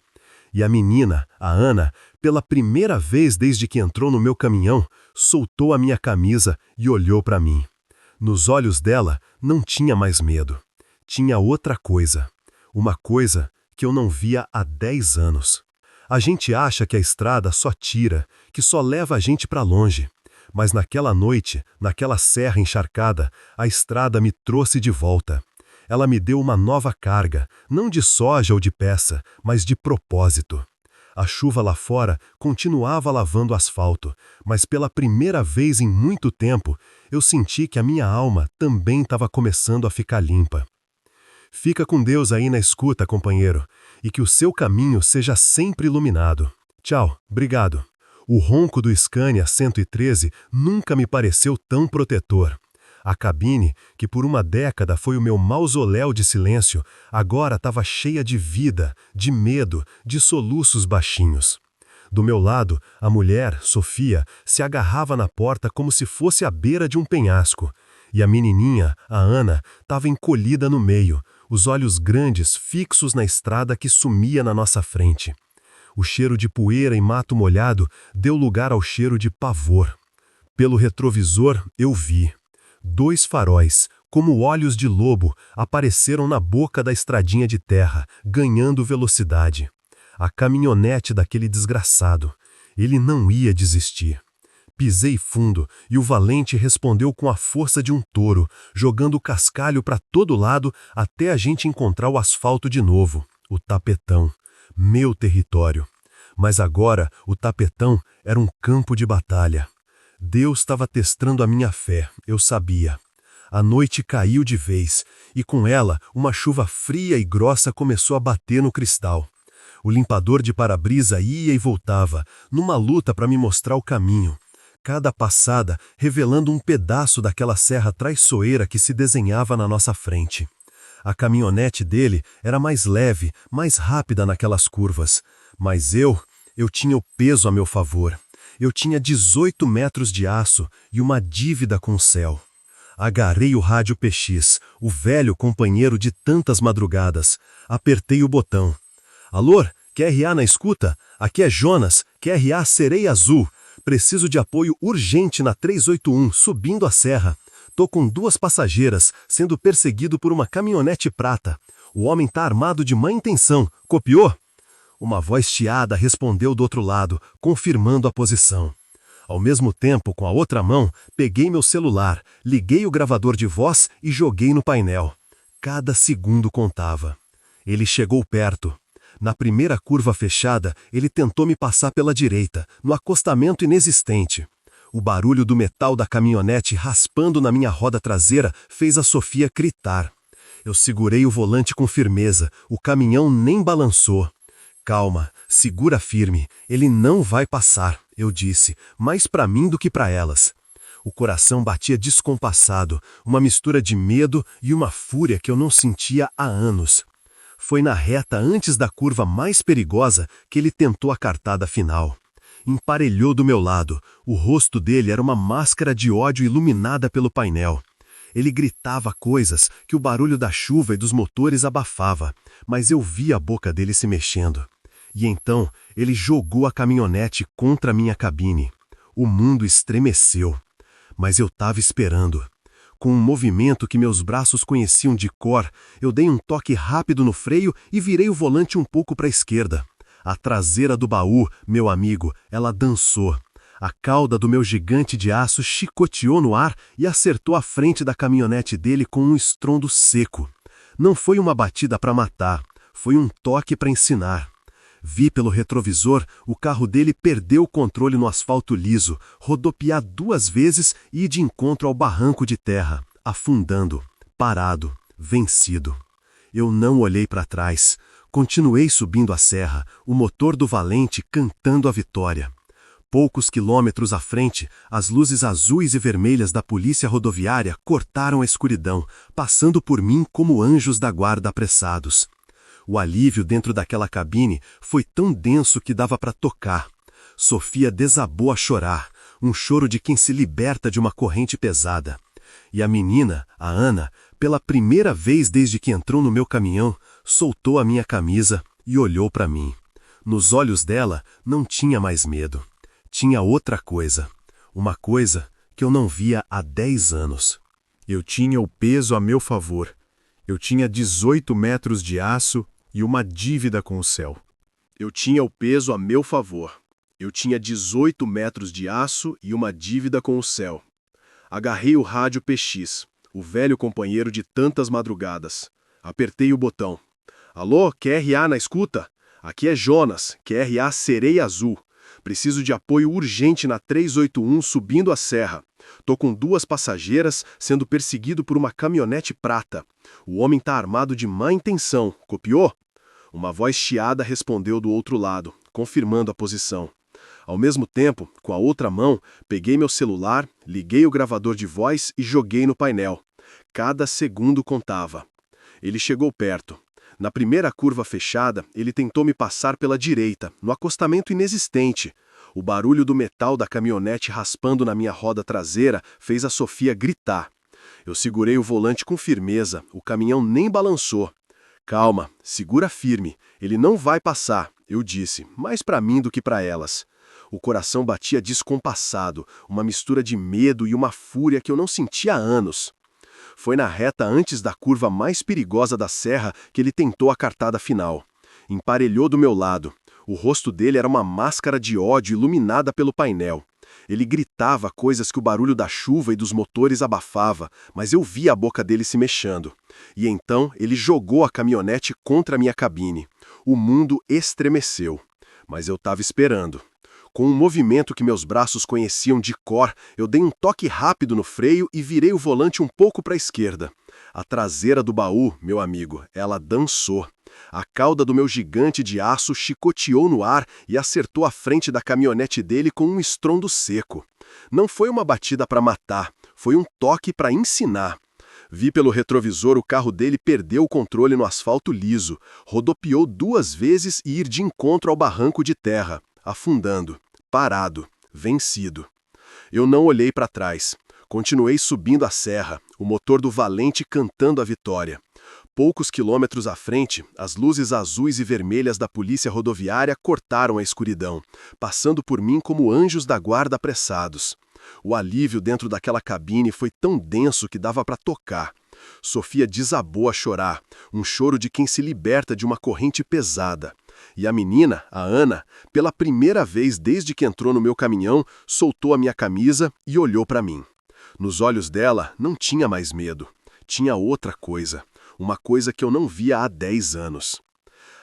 E a menina, a Ana, pela primeira vez desde que entrou no meu caminhão, soltou a minha camisa e olhou para mim. Nos olhos dela não tinha mais medo. Tinha outra coisa. Uma coisa que eu não via há 10 anos. A gente acha que a estrada só tira, que só leva a gente para longe. Mas naquela noite, naquela serra encharcada, a estrada me trouxe de volta. Ela me deu uma nova carga, não de soja ou de peça, mas de propósito. A chuva lá fora continuava lavando o asfalto, mas pela primeira vez em muito tempo, eu senti que a minha alma também estava começando a ficar limpa. Fica com Deus aí na escuta, companheiro, e que o seu caminho seja sempre iluminado. Tchau, obrigado. O ronco do Scania 113 nunca me pareceu tão protetor. A cabine, que por uma década foi o meu mausoléu de silêncio, agora estava cheia de vida, de medo, de soluços baixinhos. Do meu lado, a mulher, Sofia, se agarrava na porta como se fosse à beira de um penhasco. E a menininha, a Ana, estava encolhida no meio, os olhos grandes fixos na estrada que sumia na nossa frente. O cheiro de poeira e mato molhado deu lugar ao cheiro de pavor. Pelo retrovisor, eu vi. 2 faróis, como olhos de lobo, apareceram na boca da estradinha de terra, ganhando velocidade. A caminhonete daquele desgraçado. Ele não ia desistir. Pisei fundo e o valente respondeu com a força de um touro, jogando o cascalho para todo lado até a gente encontrar o asfalto de novo, o tapetão. Meu território. Mas agora o tapetão era um campo de batalha. Deus estava testando a minha fé, eu sabia. A noite caiu de vez, e com ela uma chuva fria e grossa começou a bater no cristal. O limpador de para-brisa ia e voltava, numa luta para me mostrar o caminho. Cada passada revelando um pedaço daquela serra traiçoeira que se desenhava na nossa frente. A caminhonete dele era mais leve, mais rápida naquelas curvas. Mas eu tinha o peso a meu favor. Eu tinha 18 metros de aço e uma dívida com o céu. Agarrei o rádio PX, o velho companheiro de tantas madrugadas. Apertei o botão. Alô, QRA na escuta? Aqui é Jonas, QRA Sereia Azul. Preciso de apoio urgente na 381, subindo a serra. Tô com 2 passageiras, sendo perseguido por uma caminhonete prata. O homem tá armado de má intenção. Copiou? Uma voz chiada respondeu do outro lado, confirmando a posição. Ao mesmo tempo, com a outra mão, peguei meu celular, liguei o gravador de voz e joguei no painel. Cada segundo contava. Ele chegou perto. Na primeira curva fechada, ele tentou me passar pela direita, no acostamento inexistente. O barulho do metal da caminhonete raspando na minha roda traseira fez a Sofia gritar. Eu segurei o volante com firmeza, o caminhão nem balançou. Calma, segura firme, ele não vai passar, eu disse, mais para mim do que para elas. O coração batia descompassado, uma mistura de medo e uma fúria que eu não sentia há anos. Foi na reta antes da curva mais perigosa que ele tentou a cartada final. Emparelhou do meu lado, o rosto dele era uma máscara de ódio iluminada pelo painel. Ele gritava coisas que o barulho da chuva e dos motores abafava, mas eu via a boca dele se mexendo. E então ele jogou a caminhonete contra a minha cabine. O mundo estremeceu. Mas eu estava esperando. Com um movimento que meus braços conheciam de cor, eu dei um toque rápido no freio e virei o volante um pouco para a esquerda. A traseira do baú, meu amigo, ela dançou. A cauda do meu gigante de aço chicoteou no ar e acertou a frente da caminhonete dele com um estrondo seco. Não foi uma batida para matar, foi um toque para ensinar. Vi pelo retrovisor, o carro dele perdeu o controle no asfalto liso, rodopiar 2 vezes e ir de encontro ao barranco de terra, afundando, parado, vencido. Eu não olhei para trás. Continuei subindo a serra, o motor do valente cantando a vitória. Poucos quilômetros à frente, as luzes azuis e vermelhas da polícia rodoviária cortaram a escuridão, passando por mim como anjos da guarda apressados. O alívio dentro daquela cabine foi tão denso que dava para tocar. Sofia desabou a chorar, um choro de quem se liberta de uma corrente pesada. E a menina, a Ana, pela primeira vez desde que entrou no meu caminhão, soltou a minha camisa e olhou para mim. Nos olhos dela não tinha mais medo. Tinha outra coisa. Uma coisa que eu não via há 10 anos. Eu tinha o peso a meu favor. Eu tinha 18 metros de aço e uma dívida com o céu. Eu tinha o peso a meu favor. Eu tinha 18 metros de aço e uma dívida com o céu. Agarrei o rádio PX, o velho companheiro de tantas madrugadas. Apertei o botão. Alô, QRA na escuta? Aqui é Jonas, QRA Sereia Azul. Preciso de apoio urgente na 381 subindo a serra. Tô com 2 passageiras sendo perseguido por uma caminhonete prata. O homem tá armado de má intenção. Copiou? Uma voz chiada respondeu do outro lado, confirmando a posição. Ao mesmo tempo, com a outra mão, peguei meu celular, liguei o gravador de voz e joguei no painel. Cada segundo contava. Ele chegou perto. Na primeira curva fechada, ele tentou me passar pela direita, no acostamento inexistente. O barulho do metal da caminhonete raspando na minha roda traseira fez a Sofia gritar. Eu segurei o volante com firmeza, o caminhão nem balançou. Calma, segura firme, ele não vai passar, eu disse, mais para mim do que para elas. O coração batia descompassado, uma mistura de medo e uma fúria que eu não sentia há anos. Foi na reta antes da curva mais perigosa da serra que ele tentou a cartada final. Emparelhou do meu lado. O rosto dele era uma máscara de ódio iluminada pelo painel. Ele gritava coisas que o barulho da chuva e dos motores abafava, mas eu via a boca dele se mexendo. E então ele jogou a caminhonete contra a minha cabine. O mundo estremeceu. Mas eu estava esperando. Com um movimento que meus braços conheciam de cor, eu dei um toque rápido no freio e virei o volante um pouco para a esquerda. A traseira do baú, meu amigo, ela dançou. A cauda do meu gigante de aço chicoteou no ar e acertou a frente da caminhonete dele com um estrondo seco. Não foi uma batida para matar, foi um toque para ensinar. Vi pelo retrovisor o carro dele perder o controle no asfalto liso, rodopiou 2 vezes e ir de encontro ao barranco de terra, afundando, parado, vencido. Eu não olhei para trás. Continuei subindo a serra, o motor do Valente cantando a vitória. Poucos quilômetros à frente, as luzes azuis e vermelhas da polícia rodoviária cortaram a escuridão, passando por mim como anjos da guarda apressados. O alívio dentro daquela cabine foi tão denso que dava para tocar. Sofia desabou a chorar, um choro de quem se liberta de uma corrente pesada. E a menina, a Ana, pela primeira vez desde que entrou no meu caminhão, soltou a minha camisa e olhou para mim. Nos olhos dela não tinha mais medo. Tinha outra coisa. Uma coisa que eu não via há 10 anos.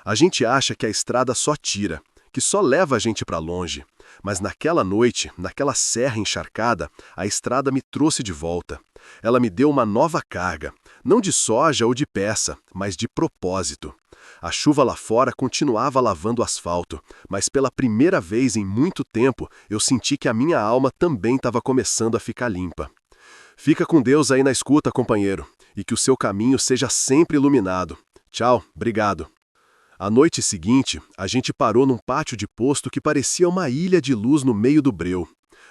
A gente acha que a estrada só tira, que só leva a gente para longe. Mas naquela noite, naquela serra encharcada, a estrada me trouxe de volta. Ela me deu uma nova carga, não de soja ou de peça, mas de propósito. A chuva lá fora continuava lavando o asfalto, mas pela primeira vez em muito tempo eu senti que a minha alma também estava começando a ficar limpa. Fica com Deus aí na escuta, companheiro, e que o seu caminho seja sempre iluminado. Tchau, obrigado. À noite seguinte, a gente parou num pátio de posto que parecia uma ilha de luz no meio do breu.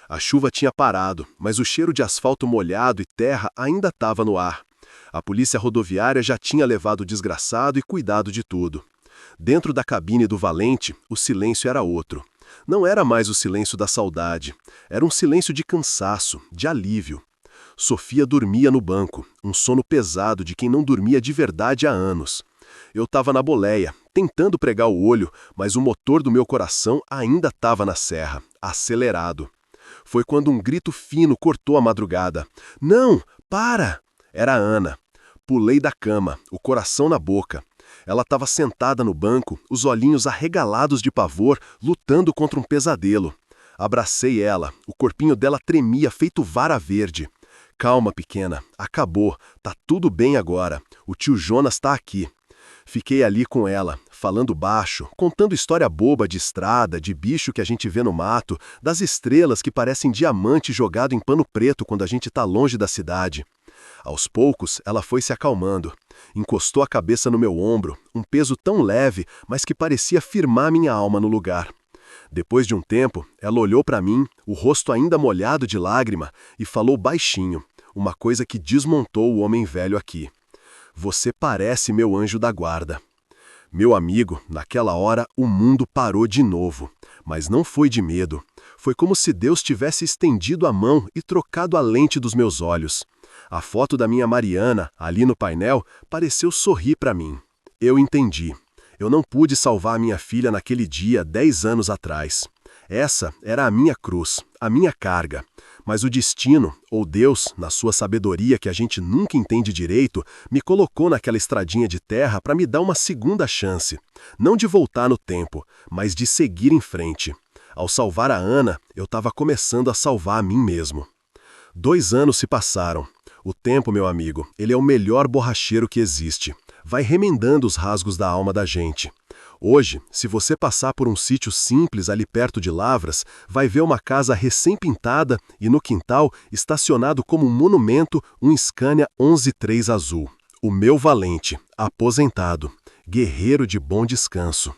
A chuva tinha parado, mas o cheiro de asfalto molhado e terra ainda estava no ar. A polícia rodoviária já tinha levado o desgraçado e cuidado de tudo. Dentro da cabine do Valente, o silêncio era outro. Não era mais o silêncio da saudade. Era um silêncio de cansaço, de alívio. Sofia dormia no banco, um sono pesado de quem não dormia de verdade há anos. Eu estava na boleia, tentando pregar o olho, mas o motor do meu coração ainda estava na serra, acelerado. Foi quando um grito fino cortou a madrugada. Não, para! Era a Ana. Pulei da cama, o coração na boca. Ela estava sentada no banco, os olhinhos arregalados de pavor, lutando contra um pesadelo. Abracei ela, o corpinho dela tremia feito vara verde. Calma, pequena, acabou, tá tudo bem agora, o tio Jonas tá aqui. Fiquei ali com ela, falando baixo, contando história boba de estrada, de bicho que a gente vê no mato, das estrelas que parecem diamante jogado em pano preto quando a gente tá longe da cidade. Aos poucos, ela foi se acalmando. Encostou a cabeça no meu ombro, um peso tão leve, mas que parecia firmar minha alma no lugar. Depois de um tempo, ela olhou para mim, o rosto ainda molhado de lágrima, e falou baixinho, uma coisa que desmontou o homem velho aqui. Você parece meu anjo da guarda. Meu amigo, naquela hora, o mundo parou de novo. Mas não foi de medo. Foi como se Deus tivesse estendido a mão e trocado a lente dos meus olhos. A foto da minha Mariana, ali no painel, pareceu sorrir para mim. Eu entendi. Eu não pude salvar a minha filha naquele dia 10 anos atrás. Essa era a minha cruz, a minha carga. Mas o destino, ou Deus, na sua sabedoria que a gente nunca entende direito, me colocou naquela estradinha de terra para me dar uma segunda chance. Não de voltar no tempo, mas de seguir em frente. Ao salvar a Ana, eu estava começando a salvar a mim mesmo. 2 anos se passaram. O tempo, meu amigo, ele é o melhor borracheiro que existe. Vai remendando os rasgos da alma da gente. Hoje, se você passar por um sítio simples ali perto de Lavras, vai ver uma casa recém-pintada e no quintal, estacionado como um monumento, um Scania 11.3 azul. O meu valente, aposentado, guerreiro de bom descanso.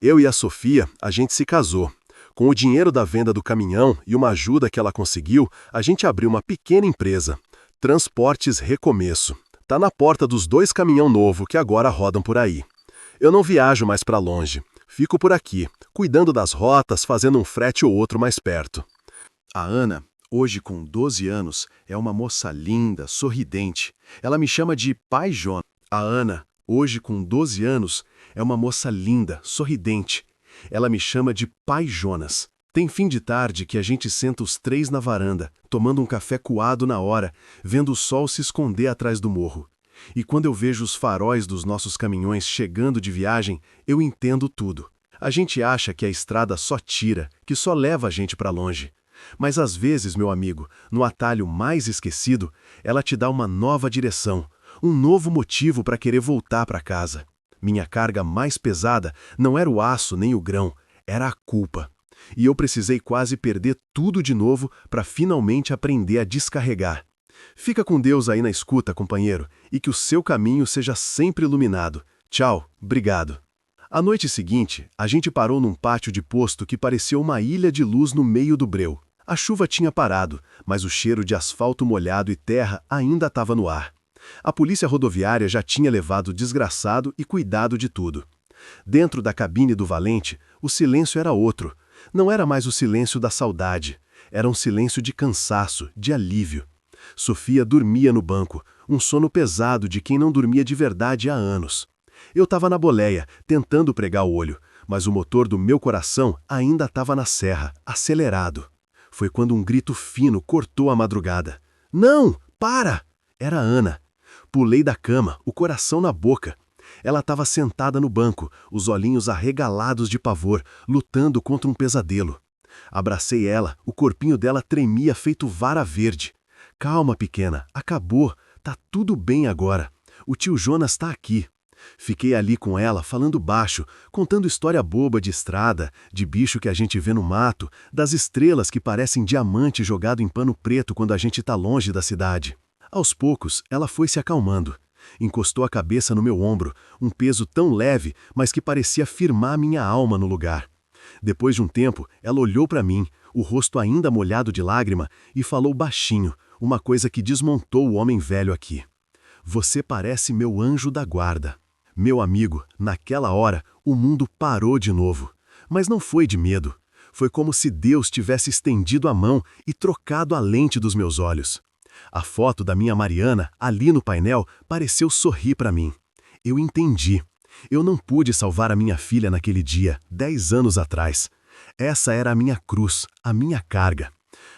Eu e a Sofia, a gente se casou. Com o dinheiro da venda do caminhão e uma ajuda que ela conseguiu, a gente abriu uma pequena empresa. Transportes Recomeço. Tá na porta dos 2 caminhão novos que agora rodam por aí. Eu não viajo mais para longe. Fico por aqui, cuidando das rotas, fazendo um frete ou outro mais perto. A Ana, hoje com 12 anos, é uma moça linda, sorridente. Ela me chama de Pai Jonas. A Ana, hoje com 12 anos, é uma moça linda, sorridente. Ela me chama de Pai Jonas. Tem fim de tarde que a gente senta os 3 na varanda, tomando um café coado na hora, vendo o sol se esconder atrás do morro. E quando eu vejo os faróis dos nossos caminhões chegando de viagem, eu entendo tudo. A gente acha que a estrada só tira, que só leva a gente para longe. Mas às vezes, meu amigo, no atalho mais esquecido, ela te dá uma nova direção, um novo motivo para querer voltar para casa. Minha carga mais pesada não era o aço nem o grão, era a culpa. E eu precisei quase perder tudo de novo para finalmente aprender a descarregar. Fica com Deus aí na escuta, companheiro, e que o seu caminho seja sempre iluminado. Tchau, obrigado. À noite seguinte, a gente parou num pátio de posto que parecia uma ilha de luz no meio do breu. A chuva tinha parado, mas o cheiro de asfalto molhado e terra ainda estava no ar. A polícia rodoviária já tinha levado o desgraçado e cuidado de tudo. Dentro da cabine do valente, o silêncio era outro. Não era mais o silêncio da saudade. Era um silêncio de cansaço, de alívio. Sofia dormia no banco, um sono pesado de quem não dormia de verdade há anos. Eu estava na boleia, tentando pregar o olho, mas o motor do meu coração ainda estava na serra, acelerado. Foi quando um grito fino cortou a madrugada. Não! Para! Era Ana. Pulei da cama, o coração na boca. Ela estava sentada no banco, os olhinhos arregalados de pavor, lutando contra um pesadelo. Abracei ela, o corpinho dela tremia feito vara verde. Calma, pequena, acabou, tá tudo bem agora. O tio Jonas está aqui. Fiquei ali com ela, falando baixo, contando história boba de estrada, de bicho que a gente vê no mato, das estrelas que parecem diamante jogado em pano preto quando a gente está longe da cidade. Aos poucos, ela foi se acalmando. Encostou a cabeça no meu ombro, um peso tão leve, mas que parecia firmar minha alma no lugar. Depois de um tempo, ela olhou para mim, o rosto ainda molhado de lágrima, e falou baixinho, uma coisa que desmontou o homem velho aqui. Você parece meu anjo da guarda. Meu amigo, naquela hora, o mundo parou de novo. Mas não foi de medo. Foi como se Deus tivesse estendido a mão e trocado a lente dos meus olhos. A foto da minha Mariana, ali no painel, pareceu sorrir para mim. Eu entendi. Eu não pude salvar a minha filha naquele dia, 10 anos atrás. Essa era a minha cruz, a minha carga.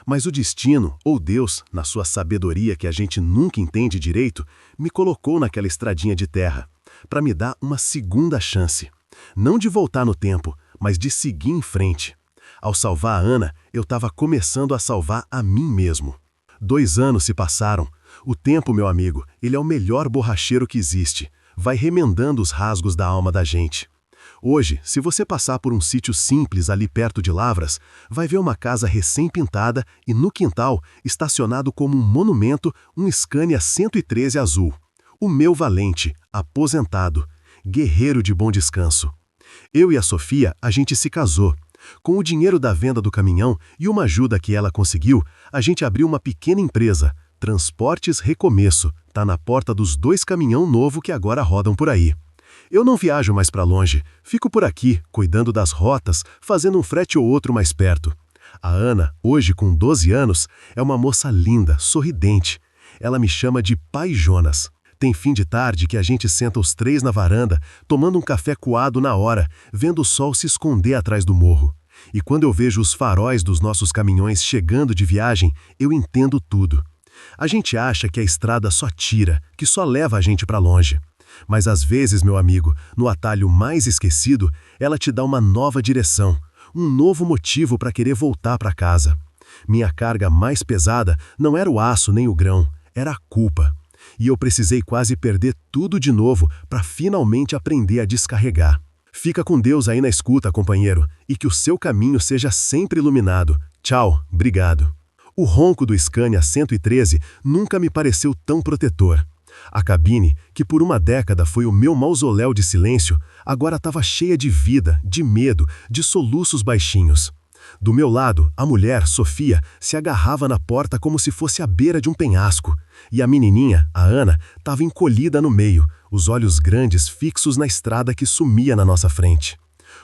Mas o destino, ou Deus, na sua sabedoria que a gente nunca entende direito, me colocou naquela estradinha de terra, para me dar uma segunda chance. Não de voltar no tempo, mas de seguir em frente. Ao salvar a Ana, eu estava começando a salvar a mim mesmo. 2 anos se passaram. O tempo, meu amigo, ele é o melhor borracheiro que existe. Vai remendando os rasgos da alma da gente. Hoje, se você passar por um sítio simples ali perto de Lavras, vai ver uma casa recém-pintada e no quintal, estacionado como um monumento, um Scania 113 azul. O meu valente, aposentado, guerreiro de bom descanso. Eu e a Sofia, a gente se casou. Com o dinheiro da venda do caminhão e uma ajuda que ela conseguiu, a gente abriu uma pequena empresa, Transportes Recomeço, tá na porta dos 2 caminhão novo que agora rodam por aí. Eu não viajo mais para longe, fico por aqui, cuidando das rotas, fazendo um frete ou outro mais perto. A Ana, hoje com 12 anos, é uma moça linda, sorridente. Ela me chama de Pai Jonas. Tem fim de tarde que a gente senta os três na varanda, tomando um café coado na hora, vendo o sol se esconder atrás do morro. E quando eu vejo os faróis dos nossos caminhões chegando de viagem, eu entendo tudo. A gente acha que a estrada só tira, que só leva a gente para longe. Mas às vezes, meu amigo, no atalho mais esquecido, ela te dá uma nova direção, um novo motivo para querer voltar para casa. Minha carga mais pesada não era o aço nem o grão, era a culpa. E eu precisei quase perder tudo de novo para finalmente aprender a descarregar. Fica com Deus aí na escuta, companheiro, e que o seu caminho seja sempre iluminado. Tchau, obrigado. O ronco do Scania 113 nunca me pareceu tão protetor. A cabine, que por uma década foi o meu mausoléu de silêncio, agora estava cheia de vida, de medo, de soluços baixinhos. Do meu lado, a mulher, Sofia, se agarrava na porta como se fosse à beira de um penhasco. E a menininha, a Ana, estava encolhida no meio, os olhos grandes fixos na estrada que sumia na nossa frente.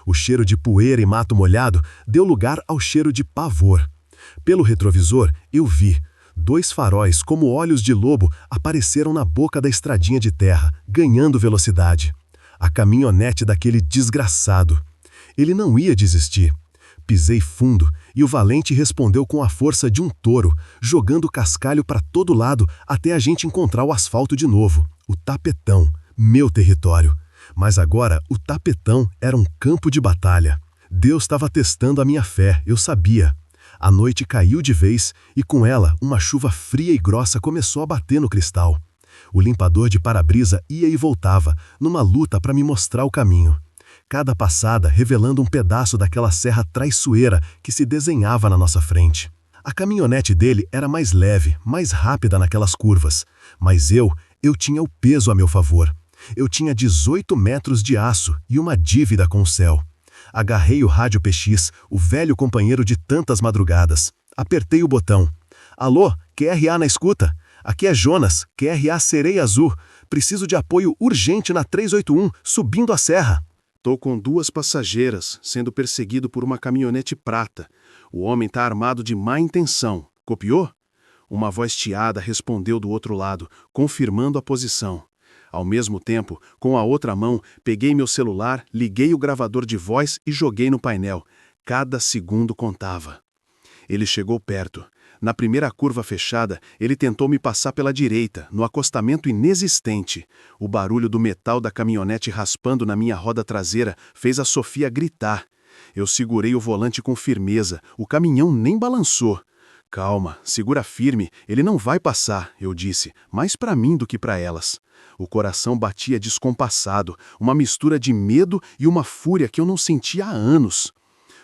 O cheiro de poeira e mato molhado deu lugar ao cheiro de pavor. Pelo retrovisor, eu vi. 2 faróis, como olhos de lobo, apareceram na boca da estradinha de terra, ganhando velocidade. A caminhonete daquele desgraçado. Ele não ia desistir. Pisei fundo e o valente respondeu com a força de um touro, jogando cascalho para todo lado até a gente encontrar o asfalto de novo. O tapetão, meu território. Mas agora o tapetão era um campo de batalha. Deus estava testando a minha fé, eu sabia. A noite caiu de vez e com ela uma chuva fria e grossa começou a bater no cristal. O limpador de para-brisa ia e voltava, numa luta para me mostrar o caminho. Cada passada revelando um pedaço daquela serra traiçoeira que se desenhava na nossa frente. A caminhonete dele era mais leve, mais rápida naquelas curvas, mas eu tinha o peso a meu favor. Eu tinha 18 metros de aço e uma dívida com o céu. Agarrei o rádio PX, o velho companheiro de tantas madrugadas. Apertei o botão. Alô, QRA na escuta? Aqui é Jonas, QRA Sereia Azul. Preciso de apoio urgente na 381, subindo a serra. Tô com 2 passageiras, sendo perseguido por uma caminhonete prata. O homem tá armado de má intenção. Copiou? Uma voz tiada respondeu do outro lado, confirmando a posição. Ao mesmo tempo, com a outra mão, peguei meu celular, liguei o gravador de voz e joguei no painel. Cada segundo contava. Ele chegou perto. Na primeira curva fechada, ele tentou me passar pela direita, no acostamento inexistente. O barulho do metal da caminhonete raspando na minha roda traseira fez a Sofia gritar. Eu segurei o volante com firmeza, o caminhão nem balançou. Calma, segura firme, ele não vai passar, eu disse, mais para mim do que para elas. O coração batia descompassado, uma mistura de medo e uma fúria que eu não sentia há anos.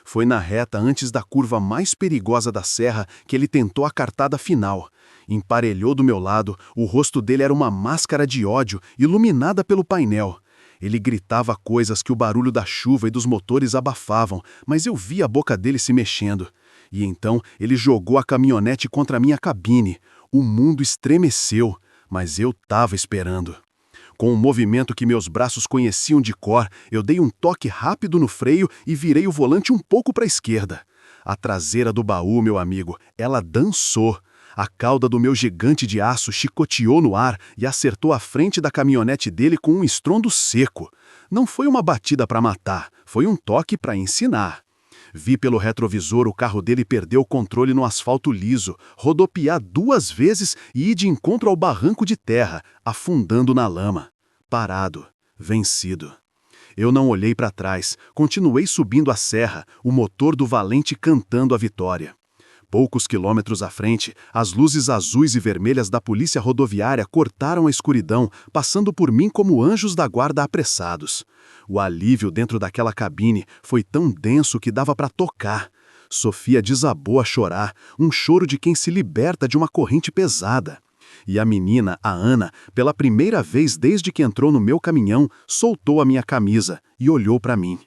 Foi na reta antes da curva mais perigosa da serra que ele tentou a cartada final. Emparelhou do meu lado, o rosto dele era uma máscara de ódio, iluminada pelo painel. Ele gritava coisas que o barulho da chuva e dos motores abafavam, mas eu via a boca dele se mexendo. E então ele jogou a caminhonete contra a minha cabine. O mundo estremeceu, mas eu estava esperando. Com um movimento que meus braços conheciam de cor, eu dei um toque rápido no freio e virei o volante um pouco para a esquerda. A traseira do baú, meu amigo, ela dançou. A cauda do meu gigante de aço chicoteou no ar e acertou a frente da caminhonete dele com um estrondo seco. Não foi uma batida para matar, foi um toque para ensinar. Vi pelo retrovisor o carro dele perder o controle no asfalto liso, rodopiar 2 vezes e ir de encontro ao barranco de terra, afundando na lama. Parado, vencido. Eu não olhei para trás, continuei subindo a serra, o motor do valente cantando a vitória. Poucos quilômetros à frente, as luzes azuis e vermelhas da polícia rodoviária cortaram a escuridão, passando por mim como anjos da guarda apressados. O alívio dentro daquela cabine foi tão denso que dava para tocar. Sofia desabou a chorar, um choro de quem se liberta de uma corrente pesada. E a menina, a Ana, pela primeira vez desde que entrou no meu caminhão, soltou a minha camisa e olhou para mim.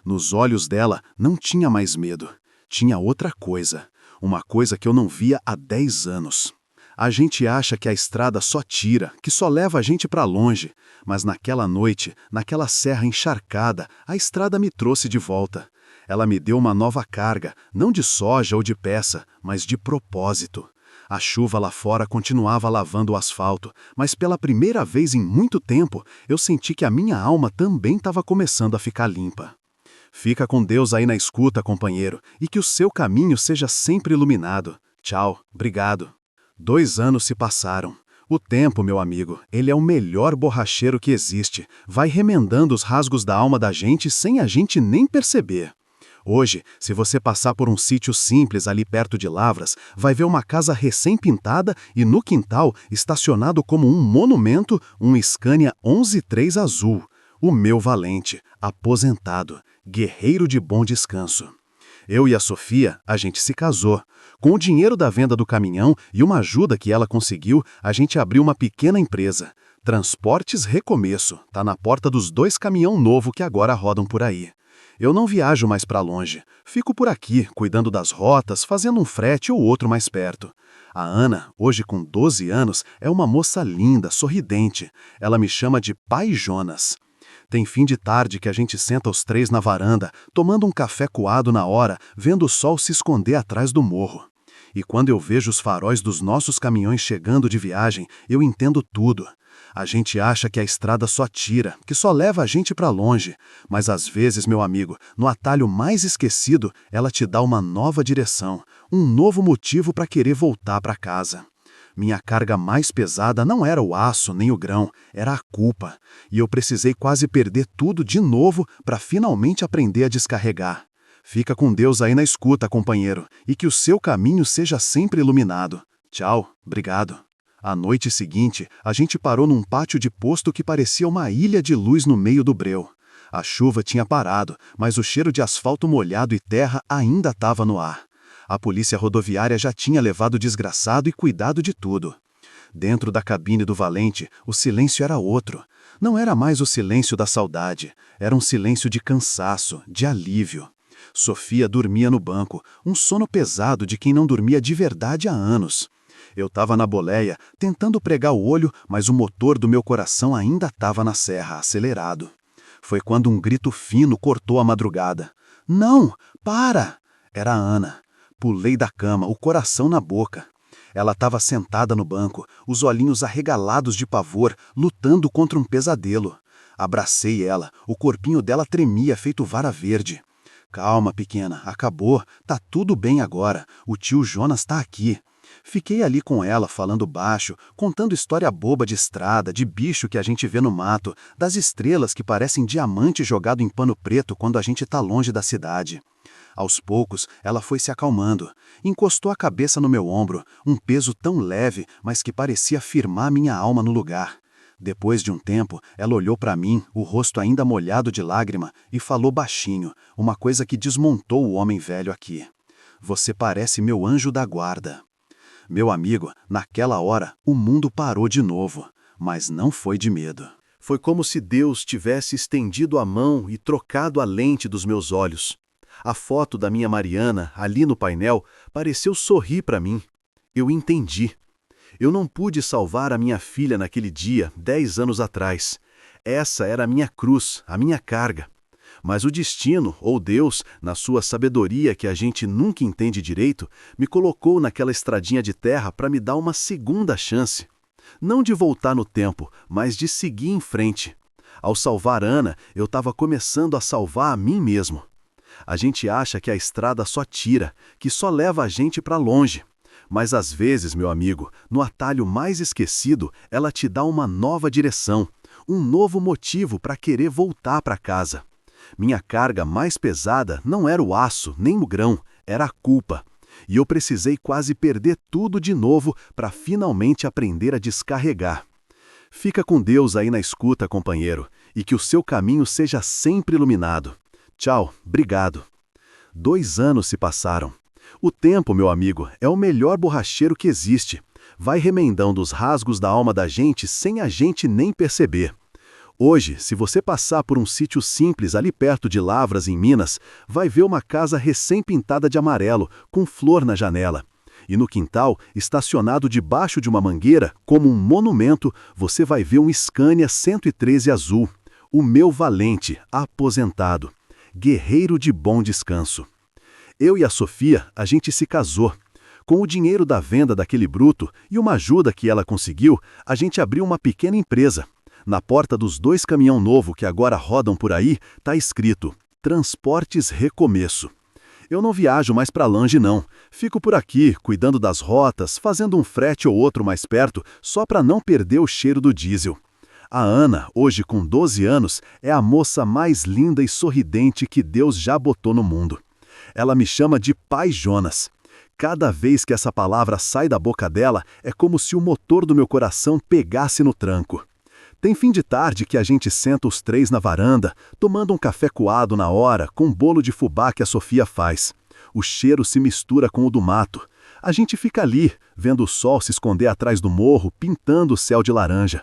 Nos olhos dela não tinha mais medo, tinha outra coisa. Uma coisa que eu não via há 10 anos. A gente acha que a estrada só tira, que só leva a gente para longe. Mas naquela noite, naquela serra encharcada, a estrada me trouxe de volta. Ela me deu uma nova carga, não de soja ou de peça, mas de propósito. A chuva lá fora continuava lavando o asfalto, mas pela primeira vez em muito tempo, eu senti que a minha alma também estava começando a ficar limpa. Fica com Deus aí na escuta, companheiro, e que o seu caminho seja sempre iluminado. Tchau, obrigado. 2 anos se passaram. O tempo, meu amigo, ele é o melhor borracheiro que existe. Vai remendando os rasgos da alma da gente sem a gente nem perceber. Hoje, se você passar por um sítio simples ali perto de Lavras, vai ver uma casa recém-pintada e no quintal, estacionado como um monumento, um Scania 11.3 azul. O meu valente, aposentado, guerreiro de bom descanso. Eu e a Sofia, a gente se casou. Com o dinheiro da venda do caminhão e uma ajuda que ela conseguiu, a gente abriu uma pequena empresa. Transportes Recomeço, tá na porta dos 2 caminhão novo que agora rodam por aí. Eu não viajo mais para longe. Fico por aqui, cuidando das rotas, fazendo um frete ou outro mais perto. A Ana, hoje com 12 anos, é uma moça linda, sorridente. Ela me chama de Pai Jonas. Tem fim de tarde que a gente senta os 3 na varanda, tomando um café coado na hora, vendo o sol se esconder atrás do morro. E quando eu vejo os faróis dos nossos caminhões chegando de viagem, eu entendo tudo. A gente acha que a estrada só tira, que só leva a gente para longe. Mas às vezes, meu amigo, no atalho mais esquecido, ela te dá uma nova direção, um novo motivo para querer voltar para casa. Minha carga mais pesada não era o aço nem o grão, era a culpa. E eu precisei quase perder tudo de novo para finalmente aprender a descarregar. Fica com Deus aí na escuta, companheiro, e que o seu caminho seja sempre iluminado. Tchau, obrigado. À noite seguinte, a gente parou num pátio de posto que parecia uma ilha de luz no meio do breu. A chuva tinha parado, mas o cheiro de asfalto molhado e terra ainda estava no ar. A polícia rodoviária já tinha levado o desgraçado e cuidado de tudo. Dentro da cabine do Valente, o silêncio era outro. Não era mais o silêncio da saudade, era um silêncio de cansaço, de alívio. Sofia dormia no banco, um sono pesado de quem não dormia de verdade há anos. Eu estava na boleia, tentando pregar o olho, mas o motor do meu coração ainda estava na serra, acelerado. Foi quando um grito fino cortou a madrugada. Não, para! Era a Ana. Pulei da cama, o coração na boca. Ela estava sentada no banco, os olhinhos arregalados de pavor, lutando contra um pesadelo. Abracei ela, o corpinho dela tremia feito vara verde. Calma, pequena, acabou, tá tudo bem agora, o tio Jonas tá aqui. Fiquei ali com ela, falando baixo, contando história boba de estrada, de bicho que a gente vê no mato, das estrelas que parecem diamante jogado em pano preto quando a gente tá longe da cidade. Aos poucos, ela foi se acalmando, encostou a cabeça no meu ombro, um peso tão leve, mas que parecia firmar minha alma no lugar. Depois de um tempo, ela olhou para mim, o rosto ainda molhado de lágrima, e falou baixinho, uma coisa que desmontou o homem velho aqui. Você parece meu anjo da guarda. Meu amigo, naquela hora, o mundo parou de novo, mas não foi de medo. Foi como se Deus tivesse estendido a mão e trocado a lente dos meus olhos. A foto da minha Mariana, ali no painel, pareceu sorrir para mim. Eu entendi. Eu não pude salvar a minha filha naquele dia, 10 anos atrás. Essa era a minha cruz, a minha carga. Mas o destino, ou Deus, na sua sabedoria que a gente nunca entende direito, me colocou naquela estradinha de terra para me dar uma segunda chance. Não de voltar no tempo, mas de seguir em frente. Ao salvar Ana, eu estava começando a salvar a mim mesmo. A gente acha que a estrada só tira, que só leva a gente para longe. Mas às vezes, meu amigo, no atalho mais esquecido, ela te dá uma nova direção, um novo motivo para querer voltar para casa. Minha carga mais pesada não era o aço nem o grão, era a culpa. E eu precisei quase perder tudo de novo para finalmente aprender a descarregar. Fica com Deus aí na escuta, companheiro, e que o seu caminho seja sempre iluminado. Tchau, obrigado. 2 anos se passaram. O tempo, meu amigo, é o melhor borracheiro que existe. Vai remendando os rasgos da alma da gente sem a gente nem perceber. Hoje, se você passar por um sítio simples ali perto de Lavras, em Minas, vai ver uma casa recém-pintada de amarelo, com flor na janela. E no quintal, estacionado debaixo de uma mangueira, como um monumento, você vai ver um Scania 113 azul. O meu valente, aposentado. guerreiro de bom descanso. Eu e a Sofia, a gente se casou. Com o dinheiro da venda daquele bruto e uma ajuda que ela conseguiu, a gente abriu uma pequena empresa. Na porta dos 2 caminhão novo que agora rodam por aí, tá escrito Transportes Recomeço. Eu não viajo mais para longe não. Fico por aqui, cuidando das rotas, fazendo um frete ou outro mais perto, só para não perder o cheiro do diesel. A Ana, hoje com 12 anos, é a moça mais linda e sorridente que Deus já botou no mundo. Ela me chama de Pai Jonas. Cada vez que essa palavra sai da boca dela, é como se o motor do meu coração pegasse no tranco. Tem fim de tarde que a gente senta os 3 na varanda, tomando um café coado na hora, com um bolo de fubá que a Sofia faz. O cheiro se mistura com o do mato. A gente fica ali, vendo o sol se esconder atrás do morro, pintando o céu de laranja.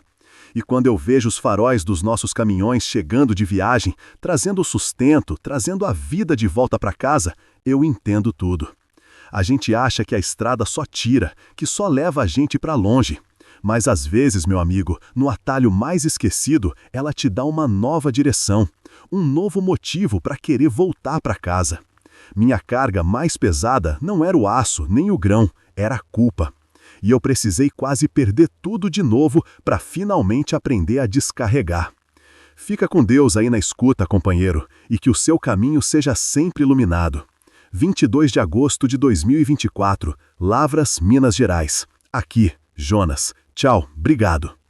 E quando eu vejo os faróis dos nossos caminhões chegando de viagem, trazendo o sustento, trazendo a vida de volta para casa, eu entendo tudo. A gente acha que a estrada só tira, que só leva a gente para longe. Mas às vezes, meu amigo, no atalho mais esquecido, ela te dá uma nova direção, um novo motivo para querer voltar para casa. Minha carga mais pesada não era o aço nem o grão, era a culpa. E eu precisei quase perder tudo de novo para finalmente aprender a descarregar. Fica com Deus aí na escuta, companheiro, e que o seu caminho seja sempre iluminado. 22 de agosto de 2024, Lavras, Minas Gerais. Aqui, Jonas. Tchau, obrigado.